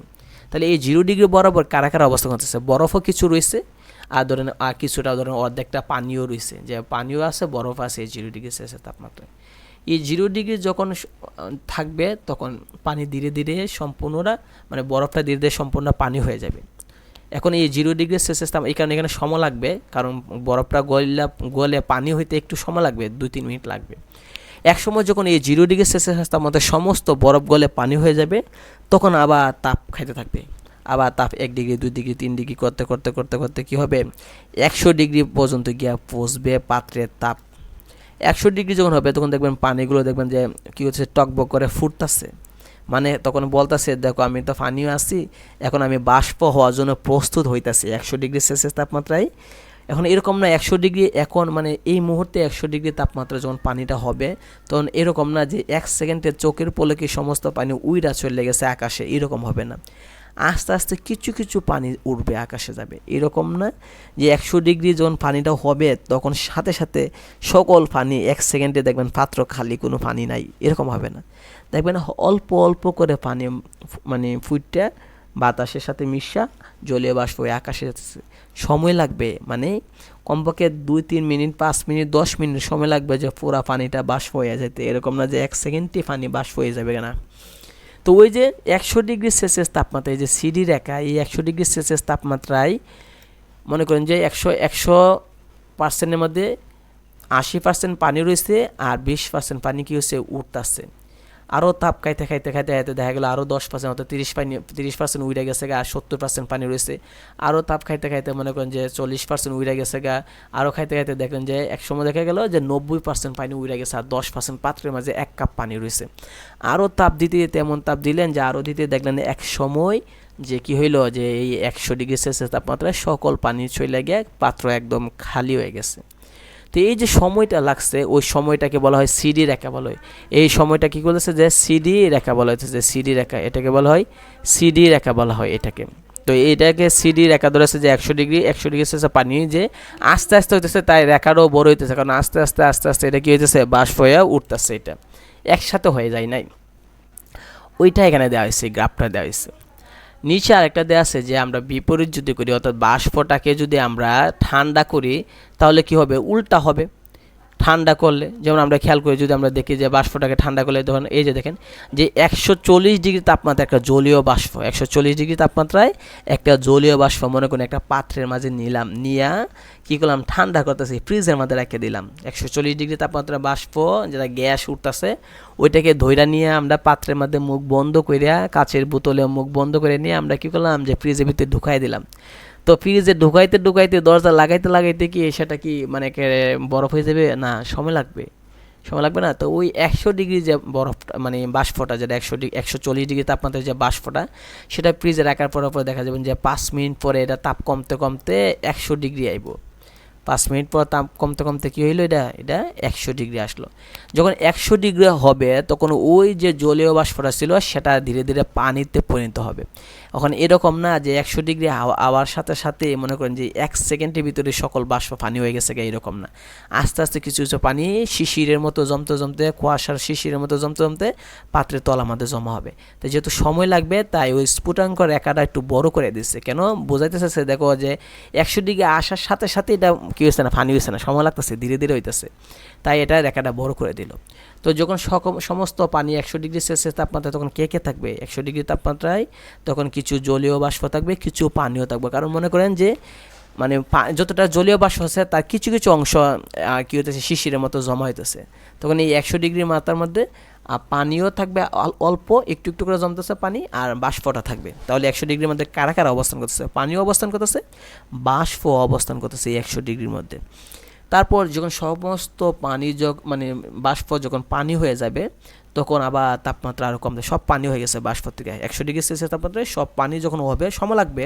তাহলে এই 0 ডিগ্রি বরাবর কারা কারা অবস্থান করতেছে, বরফও কিছু রয়েছে, আর ধরেন আর কিছুটা ধরেন অর্ধেকটা পানিও রয়েছে, যে পানিও আছে, বরফ আছে এই 0 ডিগ্রি সেলসিয়াস তাপমাত্রায়। এই 0 ডিগ্রি যখন থাকবে, তখন পানি ধীরে ধীরে সম্পূর্ণটা, মানে বরফটা ধীরে ধীরে সম্পূর্ণ পানি হয়ে যাবে। এখন এই 0 ডিগ্রি সেলসিয়াস এই কারণে এখানে সময় লাগবে, কারণ বরফটা গলে পানি হইতে একটু সময় লাগবে, 2-3 মিনিট লাগবে। এক সময় যখন এই 0 ডিগ্রি সেলসিয়াস তাপমাত্রায় সমস্ত বরফ গলে পানি হয়ে যাবে, তখন আবার তাপ খাইতে থাকবে, আবার তাপ 1 ডিগ্রি 2 ডিগ্রি 3 ডিগ্রি করতে করতে করতে করতে কী হবে, 100 ডিগ্রি পর্যন্ত গিয়ে পৌঁছবে পাত্রের তাপ। 100 ডিগ্রি যখন হবে, তখন দেখবেন পানিগুলো দেখবেন যে কী হচ্ছে, টকবক করে ফুটতেছে, মানে তখন বলতেছে দেখো আমি তো পানিও আছি, এখন আমি বাষ্প হওয়ার জন্য প্রস্তুত হইতেছি 100 ডিগ্রি সেলসিয়াস তাপমাত্রায়। এখন এরকম না 100 ডিগ্রি, এখন মানে এই মুহূর্তে 100 ডিগ্রি তাপমাত্রা যখন পানিটা হবে, তখন এরকম না যে 1 সেকেন্ডে চোখের পলকে সমস্ত পানি উইড়া চলে গেছে আকাশে, এরকম হবে না। আস্তে আস্তে কিছু কিছু পানি উঠবে, আকাশে যাবে, এরকম না যে 100 ডিগ্রি যখন পানিটা হবে, তখন সাথে সাথে সকল পানি 1 সেকেন্ডে দেখবেন পাত্র খালি, কোনো পানি নাই, এরকম হবে না। দেখবেন অল্প অল্প করে পানি মানে ফুটটা বাতাসের সাথে মিশা জলীয় বাষ্প হয়ে আকাশে যাচ্ছে, সময় লাগবে, মানে কমপক্ষে 2-3 মিনিট, 5 মিনিট, 10 মিনিট সময় লাগবে যে পুরা পানিটা বাষ্প হয়ে যেতে, এরকম না যে 1 সেকেন্ডে পানি বাষ্প হয়ে যাবে না। তো ওই যে 100 ডিগ্রি সেলসিয়াস তাপমাত্রায় যে সিডি রেখা, এই 100 ডিগ্রি সেলসিয়াস তাপমাত্রায় মনে করেন যে 100% মধ্যে 80% পানি রয়েছে, আর 20% পানি কী হচ্ছে, উঠতেছে। আরও তাপ খাইতে খাইতে খাইতে খাইতে দেখা গেলো আরও 10%, অর্থাৎ 30% উড়ে গেছে গা, আর 70% পানি রয়েছে। আরও তাপ খাইতে খাইতে মনে করেন যে 40% উড়ে গেছে গা, আরও খাইতে খাইতে দেখলেন যে এক সময় দেখা গেল যে 90% পানি উড়ে গেছে, আর 10% পাত্রের মাঝে 1 কাপ পানি রয়েছে। আরও তাপ দিতে দিতে এমন তাপ দিলেন যে আরও দিতে দেখলেন এক সময় যে কি হইল, যে এই 100 ডিগ্রি সেলসিয়াস তাপমাত্রায় সকল পানি চলে গিয়ে পাত্র একদম খালি হয়ে গেছে। তো এই যে সময়টা লাগছে, ওই সময়টাকে বলা হয় সিডি রেখা বলা হয়। এই সময়টা কী বলেছে, যে সিডি রেখা বলা হয়েছে, যে সিডি রেখা, এটাকে বলা হয় সিডি রেখা বলা হয় এটাকে। তো এইটাকে সিডি রেখা ধরেছে যে 100 ডিগ্রি সেলসিয়াস পানি যে আস্তে আস্তে হইতেছে, তাই রেখারও বড় হইতেছে, কারণ আস্তে আস্তে আস্তে আস্তে এটা কী হইতেছে, বাষ্প হয়ে উঠতেছে, এটা একসাথে হয়ে যায় নাই। ওইটা এখানে দেওয়া হয়েছে, গ্রাফটা দেওয়া হয়েছে। নিচে আরেকটা দেওয়া আছে যে আমরা বিপরীত যদি করি, অর্থাৎ বাষ্পটাকে যদি আমরা ঠান্ডা করি, তাহলে কি হবে, উল্টা হবে। ঠান্ডা করলে যেমন আমরা খেয়াল করি, যদি আমরা দেখি যে বাষ্পটাকে ঠান্ডা করলে, ধরুন এই যে দেখেন যে 140 ডিগ্রি তাপমাত্রা একটা জলীয় বাষ্প, 140 ডিগ্রি তাপমাত্রায় একটা জলীয় বাষ্প মনে করেন একটা পাত্রের মাঝে নিলাম, নিয়ে কী করলাম, ঠান্ডা করতেছি, ফ্রিজের মধ্যে রেখে দিলাম। 140 ডিগ্রি তাপমাত্রা বাষ্প, যেটা গ্যাস উঠতেছে, ওইটাকে ধইরা নিয়ে আমরা পাত্রের মধ্যে মুখ বন্ধ করিয়া, কাচের বোতলে মুখ বন্ধ করে নিয়ে আমরা কী করলাম, যে ফ্রিজের ভিতরে ঢুকাই দিলাম। তো ফ্রিজে ঢুকাইতে ঢুকাইতে, দরজা লাগাইতে লাগাইতে কি সেটা কি মানে বরফ হয়ে যাবে না, সময় লাগবে। সময় লাগবে না? তো ওই 100 ডিগ্রি যে বরফটা মানে বাষ্পটা, যেটা 140 ডিগ্রি তাপমাত্রায় যে বাষ্পটা, সেটা ফ্রিজে রাখার পরে দেখা যাবে যে 5 মিনিট পরে এটা তাপ কমতে কমতে 100 ডিগ্রি আইব। 5 মিনিট পর তাপ কমতে কমতে কী হইলো, এটা 100 ডিগ্রি আসলো। যখন 100 ডিগ্রি হবে তখন ওই যে জলীয় বাষ্পটা ছিল সেটা ধীরে ধীরে পানিতে পরিণত হবে। এখন এরকম না যে 100 ডিগ্রি আওয়ার সাথে সাথে মনে করেন যে 1 সেকেন্ডের ভিতরে সকল বাষ্প পানি হয়ে গেছে, এরকম না। আস্তে আস্তে কিছু কিছু পানি শিশিরের মতো জমতে জমতে, কুয়াশার শিশিরের মতো জমতে জমতে পাত্রের তলার মধ্যে জমা হবে। তো যেহেতু সময় লাগবে তাই ওই স্ফুটাঙ্ক রেখাটা একটু বড় করে দিচ্ছে। কেন বোঝাইতে চাচ্ছে, দেখো যে 100 ডিগ্রি আসার সাথে সাথে এটা কী হয়েছে না, পানি হয়েছে না, সময় লাগতেছে, ধীরে ধীরে হইতেছে, তাই এটা রেখাটা বড় করে দিল। তো যখন সমস্ত পানি 100 ডিগ্রি সেলসিয়াস তাপমাত্রায়, তখন কে থাকবে 100 ডিগ্রি তাপমাত্রায়? তখন কিছু জলীয় বাষ্প থাকবে, কিছু পানিও থাকবে। কারণ মনে করেন যে মানে যতটা জলীয় বাষ্প আছে তার কিছু কিছু অংশ কী হইতেছে, শিশিরের মতো জমা হইতেছে। তখন এই 100 ডিগ্রি মাত্রার মধ্যে পানিও থাকবে, অল্প একটু একটু করে জমতেছে পানি, আর বাষ্পটা থাকবে। তাহলে 100 ডিগ্রির মধ্যে কারা কারা অবস্থান করতেছে? পানিও অবস্থান করতেছে, বাষ্প অবস্থান করতেছে এই 100 ডিগ্রির মধ্যে। তারপর যখন সমস্ত পানি মানে বাষ্প যখন পানি হয়ে যাবে, তখন আবার তাপমাত্রা আরও কমবে। সব পানি হয়ে গেছে বাষ্প থেকে, 100 ডিগ্রি সেলসিয়াস তাপমাত্রায় সব পানি যখন হবে, সময় লাগবে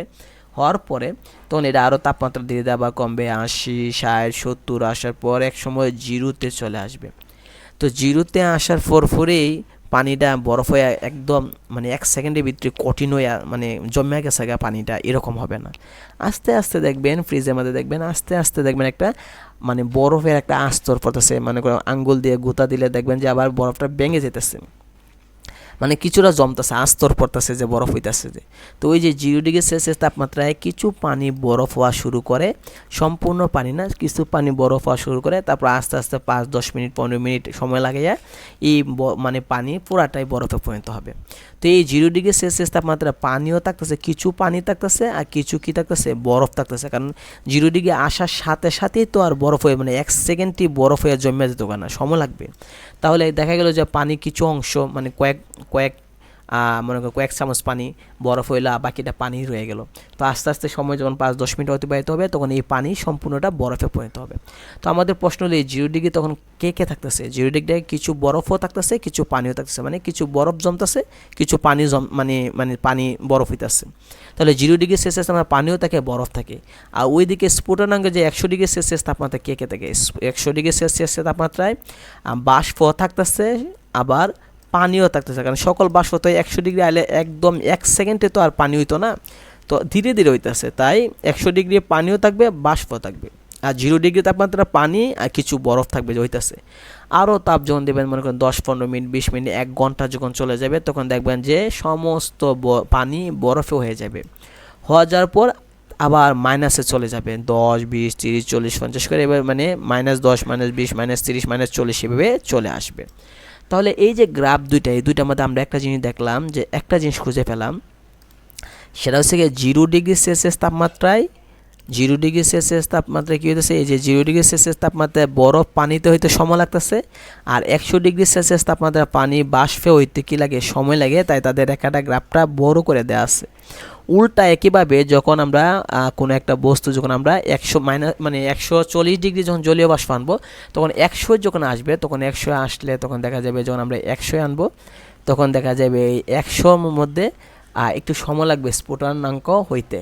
হওয়ার পরে, তখন এটা আরও তাপমাত্রা ধীরে ধীরে আবার কমবে। 80, 60, 70 আসার পর এক সময় জিরোতে চলে আসবে। তো জিরোতে আসার পরেই পানিটা বরফ হয়ে একদম মানে 1 সেকেন্ডের ভিতরে কঠিন হয়ে মানে জমে গেছে পানিটা, এরকম হবে না। আস্তে আস্তে দেখবেন ফ্রিজের মধ্যে, দেখবেন আস্তে আস্তে দেখবেন একটা মানে বরফের একটা আস্তর পড়তেছে, মানে আঙ্গুল দিয়ে গুঁতা দিলে দেখবেন যে আবার বরফটা ভেঙে যেতেছে, মানে কিছুটা জমতেছে, আস্তর পড়তেছে, যে বরফ হইতেছে যে। তো ওই যে 0 ডিগ্রি সেলসিয়াস তাপমাত্রায় কিছু পানি বরফ হওয়া শুরু করে, সম্পূর্ণ পানি না, কিছু পানি বরফ হওয়া শুরু করে, তারপর আস্তে আস্তে 5-10 মিনিট 15 মিনিট সময় লাগে যায় এই মানে পানি পুরাটাই বরফে পরিণত হবে। তো এই 0 ডিগ্রি সেলসিয়াস তাপমাত্রা পানিও থাকতেছে, কিছু পানি থাকতেছে, আর কিছু কি থাকতেছে, বরফ থাকতেছে। কারণ 0 ডিগ্রি আসার সাথে সাথেই তো আর বরফ হয়ে মানে 1 সেকেন্ডই বরফ হয়ে জমে যেত না, সময় লাগবে। তাহলে দেখা গেল যে পানি কিছু অংশ মানে কয়েক মনে করো কয়েক চামচ পানি বরফ হইলা, বাকিটা পানি রয়ে গেল। তো আস্তে আস্তে সময় যখন 5-10 মিনিট অতিবাহিত হবে, তখন এই পানি সম্পূর্ণটা বরফে পরিণত হবে। তো আমাদের প্রশ্ন হলো এই 0 ডিগ্রি তখন কে থাকতেছে? 0 ডিগ্রিতে কিছু বরফও থাকতেছে, কিছু পানিও থাকতেছে, মানে কিছু বরফ জমতেছে, কিছু পানি মানে পানি বরফ হইতেছে। তাহলে 0 ডিগ্রি সেলসিয়াস আমার পানিও থাকে, বরফ থাকে। আর ওইদিকে স্ফুটনাঙ্ক যে 100 ডিগ্রি সেলসিয়াস তাপমাত্রা কে থাকে? 100 ডিগ্রি সেলসিয়াস তাপমাত্রায় বাষ্প থাকতেছে, আবার পানিও থাকতেছে। কারণ সকল বাষ্প তো 100 ডিগ্রি আইলে একদম 1 সেকেন্ডে তো আর পানি হইতো না, তো ধীরে ধীরে হইতেছে। তাই 100 ডিগ্রি পানিও থাকবে, বাষ্প থাকবে। আর 0 ডিগ্রি তাপমাত্রা পানি আর কিছু বরফ থাকবে যে হইতেছে। আরও তাপ যখন দেবেন, মনে করেন 10-15 মিনিট, 20 মিনিট, 1 ঘন্টা যখন চলে যাবে, তখন দেখবেন যে সমস্ত পানি বরফে হয়ে যাবে। হয়ে যাওয়ার পর আবার মাইনাসে চলে যাবে, 10, 20, 30, 40, 50 করে, এবার মানে -10, -20, -30, -40 এভাবে চলে আসবে। তাহলে এই যে গ্রাফ দুইটা, এই দুইটার মধ্যে আমরা একটা জিনিস দেখলাম, যে একটা জিনিস খুঁজে পেলাম, সেটা হচ্ছে গিয়ে 0 ডিগ্রি সেলসিয়াস তাপমাত্রায় 0 ডিগ্রি সেলসিয়াস তাপমাত্রায় কী হইতেছে, এই যে 0 ডিগ্রি সেলসিয়াস তাপমাত্রায় বরফ পানিতে হইতে সময় লাগতেছে, আর 100 ডিগ্রি সেলসিয়াস তাপমাত্রায় পানি বাষ্পে হইতে কী লাগে, সময় লাগে। তাই তাদের একটা গ্রাফটা বড় করে দেওয়া আছে। উল্টা একইভাবে যখন আমরা কোনো একটা বস্তু যখন আমরা 140 ডিগ্রি যখন জলীয় বাষ্প আনবো, তখন 100 যখন আসবে, তখন 100 আসলে তখন দেখা যাবে যখন আমরা 100 আনবো, তখন দেখা যাবে এই 100-র মধ্যে একটু সময় লাগবে স্ফুটনাঙ্ক হইতে।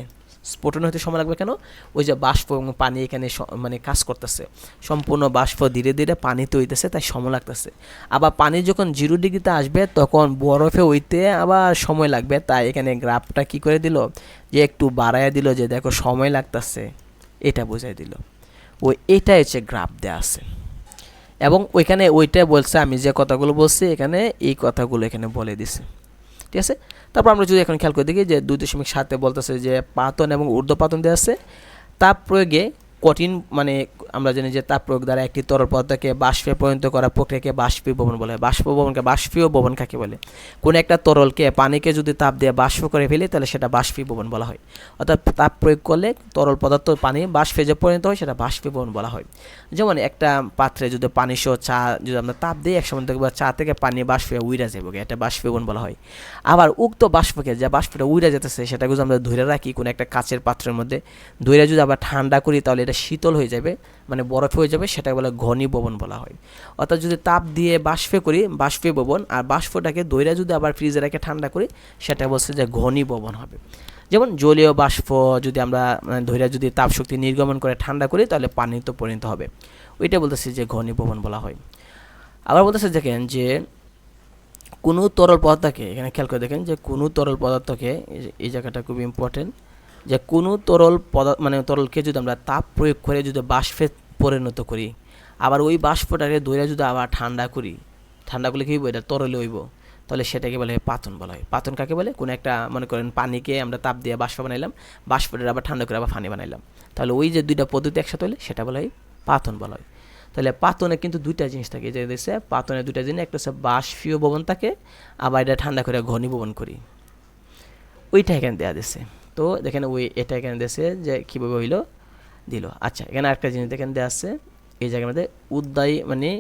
স্ফুটন হইতে সময় লাগবে কেন? ওই যে বাষ্প এবং পানি এখানে মানে কাজ করতেছে, সম্পূর্ণ বাষ্প ধীরে ধীরে পানিতে হইতেছে, তাই সময় লাগতেছে। আবার পানি যখন 0 ডিগ্রিতে আসবে, তখন বরফে হইতে আবার সময় লাগবে। তাই এখানে গ্রাফটা কি করে দিল, যে একটু বাড়াইয়া দিল, যে দেখো সময় লাগতেছে, এটা বোঝাই দিল। এটাই হচ্ছে গ্রাফ দেওয়া আছে, এবং ওইখানে ওইটাই বলছে, আমি যে কথাগুলো বলছি এখানে এই কথাগুলো এখানে বলে দিছে, ঠিক আছে। তারপর আমরা যদি এখন খেয়াল করে দেখি যে 2.7 বলতেছে যে পাতন এবং ঊর্ধ্বপাতন দেওয়া আছে। তাপ প্রয়োগে কঠিন মানে আমরা জানি যে তাপ প্রয়োগ দ্বারা একটি তরল পদার্থকে বাষ্পে পরিণত করা প্রক্রিয়াকে বাষ্পীভবন বলে। বাষ্পীয় ভবন কাকে বলে? কোনো একটা তরলকে পানিকে যদি তাপ দিয়ে বাষ্প করে ফেলি, তাহলে সেটা বাষ্পীভবন বলা হয়। অর্থাৎ তাপ প্রয়োগ করলে তরল পদার্থ পানি বাষ্পে যে পরিণত হয়, সেটা বাষ্পীভবন বলা হয়। যেমন একটা পাত্রে যদি পানি সহ চা যদি আমরা তাপ দিই, একসময় দেখবো চা থেকে পানি বাষ্পে উইরা যাবে, এটা বাষ্পীভবন বলা হয়। আবার উক্ত বাষ্পকে, যে বাষ্পটা উইরা যেতেছে, সেটাকে যদি আমরা ধরে রাখি কোনো একটা কাচের পাত্রের মধ্যে, ধরে যদি আবার ঠান্ডা করি, তাহলে এটা এটা শীতল হয়ে যাবে, মানে বরফ হয়ে যাবে, সেটাকে বলে ঘনীভবন বলা হয়। অর্থাৎ যদি তাপ দিয়ে বাষ্পে করি বাষ্পীভবন, আর বাষ্পটাকে দইরা যদি আবার ফ্রিজে রেখে ঠান্ডা করি সেটা বলছে যে ঘনীভবন হবে। যেমন জলীয় বাষ্প যদি আমরা ধৈর্য যদি তাপ শক্তি নির্গমন করে ঠান্ডা করি তাহলে পানিতে পরিণত হবে, ওইটা বলতেছে যে ঘনীভবন বলা হয়। আবার বলতেছে দেখেন যে কোনো তরল পদার্থকে, এখানে খেয়াল করে দেখেন যে কোনো তরল পদার্থকে, এই জায়গাটা খুব ইম্পর্টেন্ট, যে কোনো তরল পদার্থ মানে তরলকে যদি আমরা তাপ প্রয়োগ করে যদি বাষ্পে পরিণত করি, আবার ওই বাষ্পটাকে ধৈর্য যদি আবার ঠান্ডা করি, ঠান্ডা করলে কী হইব, এটা তরলে হইব, তাহলে সেটাকে বলে পাতন বলা হয়। পাতন কাকে বলে, কোনো একটা মনে করেন পানিকে আমরা তাপ দিয়ে বাষ্প বানাইলাম, বাষ্পটা আবার ঠান্ডা করে আবার পানি বানাইলাম, তাহলে ওই যে দুইটা পদ্ধতি একসাথে হলে সেটা বলা হয় পাতন বলা হয়। তাহলে পাতনে কিন্তু দুইটা জিনিস থাকে, যে দেখছে পাতনে দুইটা জিনিস, একটা হচ্ছে বাষ্পীয় ভবন থাকে, আবার এটা ঠান্ডা করে ঘনীভবন করি, ওইটা এখানে দেওয়া দিচ্ছে। তো দেখেন ওই এটা এখানে দিয়েছে যে কীভাবে হইলো দিল। আচ্ছা, এখানে আরেকটা জিনিস দেখেন দেওয়া আছে, এই জায়গার মধ্যে উদ্দায়ী মানে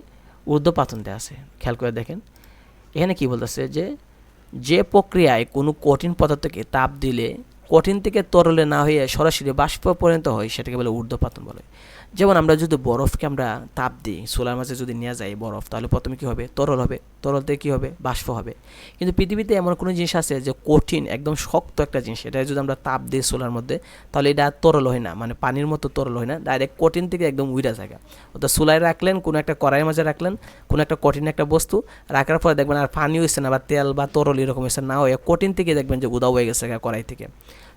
ঊর্ধ্বপাতন দেওয়া আছে, খেয়াল করে দেখেন এখানে কি বলতেছে যে প্রক্রিয়ায় কোনো কঠিন পদার্থকে তাপ দিলে কঠিন থেকে তরলে না হয়ে সরাসরি বাষ্প পরিণত হয় সেটাকে বলে ঊর্ধ্বপাতন বলে। যেমন আমরা যদি বরফকে আমরা তাপ দিই, সোলার মাঝে যদি নিয়ে যাই বরফ, তাহলে প্রথমে কী হবে, তরল হবে, তরল থেকে কী হবে, বাষ্প হবে। কিন্তু পৃথিবীতে এমন কোনো জিনিস আছে যে কঠিন একদম শক্ত একটা জিনিস, এটা যদি আমরা তাপ দিই সোলার মধ্যে, তাহলে এটা তরল হয় না, মানে পানির মতো তরল হয় না, ডাইরেক্ট কঠিন থেকে একদম উইরা জায়গা। অর্থাৎ সোলায় রাখলেন, কোনো একটা কড়াইয়ের মাঝে রাখলেন কোনো একটা কঠিন একটা বস্তু, রাখার পরে দেখবেন আর পানি হয়েছে না বা তেল বা তরল এরকম হয়েছে না, হয়ে কঠিন থেকে দেখবেন যে উদাও হয়ে গেছে কড়াই থেকে,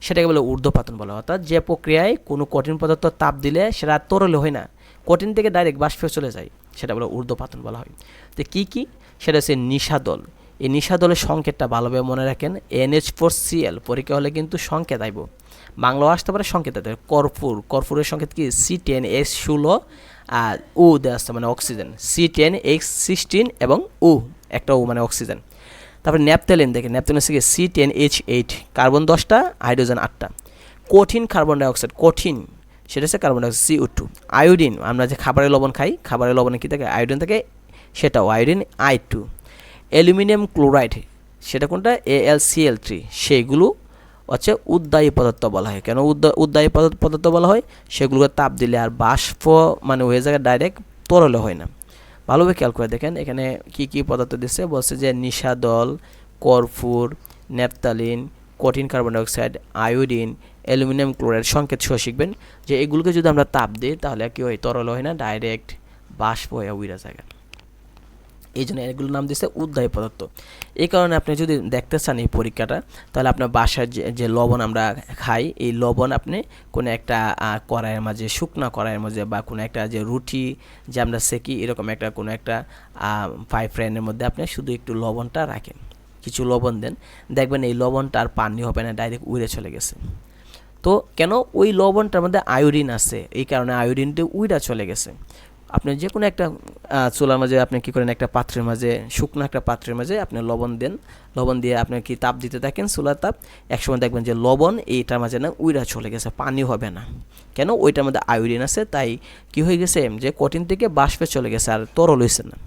সেটাকে বলে ঊর্ধ্বপাতন বলা। অর্থাৎ যে প্রক্রিয়ায় কোনো কঠিন পদার্থ তাপ দিলে সেটা তরলে হয় না, কঠিন থেকে ডাইরেক্ট বাষ্পে চলে যায়, সেটা বলে ঊর্ধ্বপাতন বলা হয়। তো কী কী, সেটা হচ্ছে নিশাদল। এই নিশাদলের সংকেতটা ভালোভাবে মনে রাখেন, NH4Cl, পরীক্ষা হলে কিন্তু সংকেত আইব, বাংলাও আসতে পারে সংকেত আসতে পারে। কর্পূরের সংকেত কি C10H16, আর ও দেওয়া আসছে মানে অক্সিজেন, C10H16 এবং ও একটা ও মানে অক্সিজেন। তারপরে ন্যাপথেলিন, দেখেন ন্যাপথেলিন হচ্ছে C10H8, কার্বন 10টা হাইড্রোজেন 8টা। কঠিন কার্বন ডাইঅক্সাইড, কঠিন সেটা হচ্ছে কার্বন ডাইঅক্সাইড CO2। আয়োডিন, আমরা যে খাবারের লবণ খাই, খাবারের লবণে কী থাকে, আয়োডিন থাকে, সেটাও আয়োডিন I2। অ্যালুমিনিয়াম ক্লোরাইড, সেটা কোনটা, AlCl3, সেইগুলো হচ্ছে উদ্দায়ী পদার্থ বলা হয়। কেন উদ্দায়ী পদার্থ বলা হয়, সেগুলোকে তাপ দিলে আর বাষ্প মানে হয়ে যায়, ডাইরেক্ট তরলে হয় না। ভালোভাবে খেয়াল করে দেখেন এখানে কি কি পদার্থ দিচ্ছে, বলছে যে নিশাদল, কর্পূর, ন্যাপথালিন, কঠিন carbon dioxide, iodine, aluminium chloride, সংকেত সহ শিখবেন যে এগুলোকে যদি আমরা তাপ দিই তাহলে কি হয়, তরল হয় না, ডাইরেক্ট বাষ্প হয়ে উইরা যায়। এই জন্য এগুলোর নাম দিচ্ছে উদ্দায়ী পদার্থ। এই কারণে আপনি যদি দেখতে চান এই পরীক্ষাটা, তাহলে আপনার বাসার যে লবণ আমরা খাই, এই লবণ আপনি কোনো একটা কড়াইয়ের মাঝে, শুকনা কড়াইয়ের মাঝে, বা কোনো একটা যে রুটি যে আমরা সেকি, এরকম একটা কোনো একটা ফ্রাই প্যানের মধ্যে আপনি শুধু একটু লবণটা রাখেন, কিছু লবণ দেন, দেখবেন এই লবণটা আর পানি হবে না, ডাইরেক্ট উড়ে চলে গেছে। তো কেন, ওই লবণটার মধ্যে আয়োডিন আছে, এই কারণে আয়োডিনটা উইরা চলে গেছে। আপনি যে কোনো একটা চুলার মাঝে আপনি কী করেন, একটা পাত্রের মাঝে, শুকনো একটা পাত্রের মাঝে আপনি লবণ দেন, লবণ দিয়ে আপনি কি তাপ দিতে থাকেন, চুলার তাপ, একসময় দেখবেন যে লবণ এইটার মাঝে না উইরা চলে গেছে, পানি হবে না। কেন, ওইটার মধ্যে আয়োডিন আছে, তাই কি হয়ে গেছে, যে কঠিন থেকে বাষ্পে চলে গেছে, আর তরল হয়েছে না।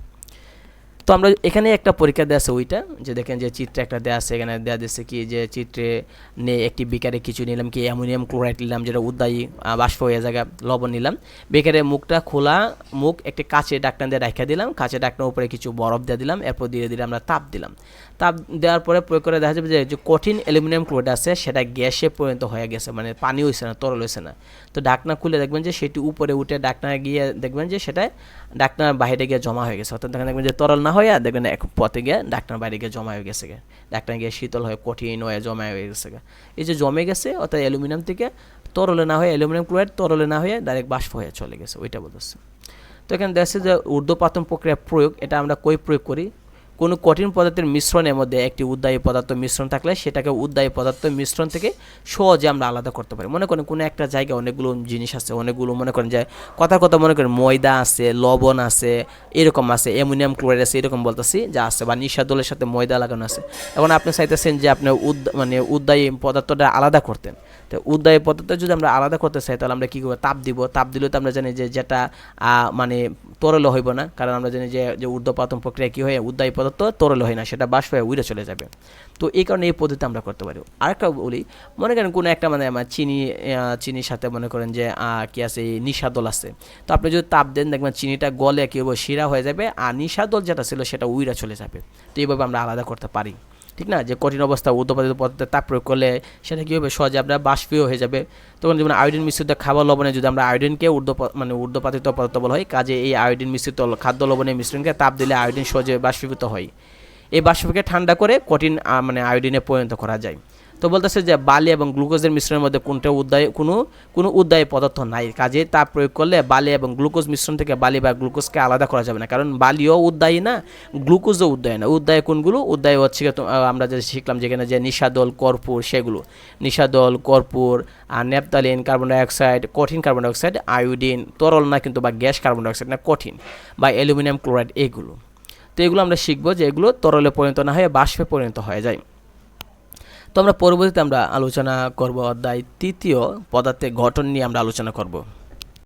তো আমরা এখানে একটা পরীক্ষা দেওয়া আছে, ওইটা যে দেখেন যে চিত্রে একটা দেওয়া আছে, এখানে দেওয়া দিচ্ছে কি, যে চিত্রে একটি বিকারে কিছু নিলাম, কি অ্যামোনিয়াম ক্লোরাইড নিলাম, যেটা উদ্দায়ী বাষ্প হয়ে জায়গা, লবণ নিলাম, বিকারের মুখটা খোলা, মুখ একটি কাঁচের ঢাকনা দিয়ে রাখা দিলাম, কাঁচের ঢাকনার উপরে কিছু বরফ দিয়ে দিলাম, এরপর ধীরে ধীরে আমরা তাপ দিলাম। তাপ দেওয়ার পরে প্রয়োগ করে দেখা যাবে যে কঠিন অ্যালুমিনিয়াম ক্লোরাইড আছে সেটা গ্যাসে পরিণত হয়ে গেছে, মানে পানি হয়েছে না, তরল হয়েছে না। তো ঢাকনা খুলে দেখবেন যে সেটি উপরে উঠে ঢাকনা গিয়ে দেখবেন যে সেটা ঢাকনার বাইরে গিয়ে জমা হয়ে গেছে, অর্থাৎ দেখবেন যে তরল না হয়ে দেখবেন এক পথে গিয়ে ঢাকনার বাইরে গিয়ে জমা হয়ে গেছে, ঢাকনা গিয়ে শীতল হয়ে কঠিন হয়ে জমা হয়ে গেছে। এই যে জমে গেছে, অর্থাৎ অ্যালুমিনিয়াম থেকে তরলে না হয়ে, অ্যালুমিনিয়াম ক্লোরাইড তরলে না হয়ে ডাইরেক্ট বাষ্প হয়ে চলে গেছে, ওইটা বলতেছে। তো এখানে দেখছে যে ঊর্ধ্বপাতন প্রক্রিয়া প্রয়োগ, এটা আমরা কই প্রয়োগ করি, কোনো কঠিন পদার্থের মিশ্রণের মধ্যে একটি উদ্দায়ী পদার্থ মিশ্রণ থাকলে সেটাকে উদ্দায়ী পদার্থ মিশ্রণ থেকে সহজে আমরা আলাদা করতে পারি। মনে করেন কোনো একটা জায়গায় অনেকগুলো জিনিস আছে, অনেকগুলো মনে করেন যে কথা মনে করেন ময়দা আছে, লবণ আছে, এরকম আছে, অ্যামোনিয়াম ক্লোরাইড আছে, এরকম বলতেছি যা আছে, বা নিশাদলের সাথে ময়দা লাগানো আছে। এখন আপনি চাইতেছেন যে আপনি উদ্দায়ী পদার্থটা আলাদা করতেন, তো উদ্দায়ী পদার্থ যদি আমরা আলাদা করতে চাই তাহলে আমরা কী করবো, তাপ দিব, তাপ দিলে তো আমরা জানি যে যেটা মানে তরল হইব না, কারণ আমরা জানি যে ঊর্ধ্বপাতন প্রক্রিয়া কী হয়, উদ্দায়ী পদার্থ পদার্থ তরল হয় না, সেটা বাষ্প হয়ে উড়ে চলে যাবে। তো এই কারণে এই পদ্ধতি আমরা করতে পারি। আরেকটা বলি, মনে করেন কোনো একটা মানে আমার চিনির সাথে মনে করেন যে কি আছে, নিশাদল আছে। তো আপনি যদি তাপ দেন দেখবেন চিনিটা গলে কী হবে, শিরা হয়ে যাবে, আর নিশাদল যেটা ছিল সেটা উইরা চলে যাবে। তো এইভাবে আমরা আলাদা করতে পারি, ঠিক না? যে কঠিন অবস্থা ঊর্ধ্বপাতিত পদার্থে তাপ প্রয়োগ করলে সেটা কী হবে, সহজে আমরা বাষ্পীয় হয়ে যাবে। তখন যেমন আয়োডিন মিশ্রিত খাবার লবণে যদি আমরা আয়োডিনকে ঊর্ধ্বপাতিত পদার্থ বলা হয়, কাজে এই আয়োডিন মিশ্রিত খাদ্য লবণের মিশ্রণকে তাপ দিলে আয়োডিন সহজে বাষ্পীভূত হয়। এই বাষ্পকে ঠান্ডা করে কঠিন আয়োডিনে পরিণত করা যায়। তো বলতেছে যে বালি এবং গ্লুকোজের মিশ্রণের মধ্যে কোনো উদ্দায়ী পদার্থ নাই, কাজে তাপ প্রয়োগ করলে বালি এবং গ্লুকোজ মিশ্রণ থেকে বালি বা গ্লুকোজকে আলাদা করা যাবে না, কারণ বালিও উদ্দায়ী না, গ্লুকোজও উদ্দায়ী না। উদ্দায়ী কোনগুলো? উদ্দায়ী হচ্ছে আমরা যে শিখলাম যেখানে যে নিশাদল, কর্পূর, সেগুলো নিশাদল, কর্পূর, আর ন্যাপথালিন, কার্বন ডাইঅক্সাইড, কঠিন কার্বন ডাইঅক্সাইড, আয়োডিন, তরল না কিন্তু, বা গ্যাস কার্বন ডাইঅক্সাইড না, কঠিন, বা অ্যালুমিনিয়াম ক্লোরাইড, এগুলো। তো এগুলো আমরা শিখবো যে এগুলো তরলে পরিণত না হয়ে বাষ্পে পরিণত হয়ে যায়। তো আমরা পরবর্তীতে আমরা আলোচনা করব অধ্যায় 3 পদার্থের গঠন নিয়ে আমরা আলোচনা করব।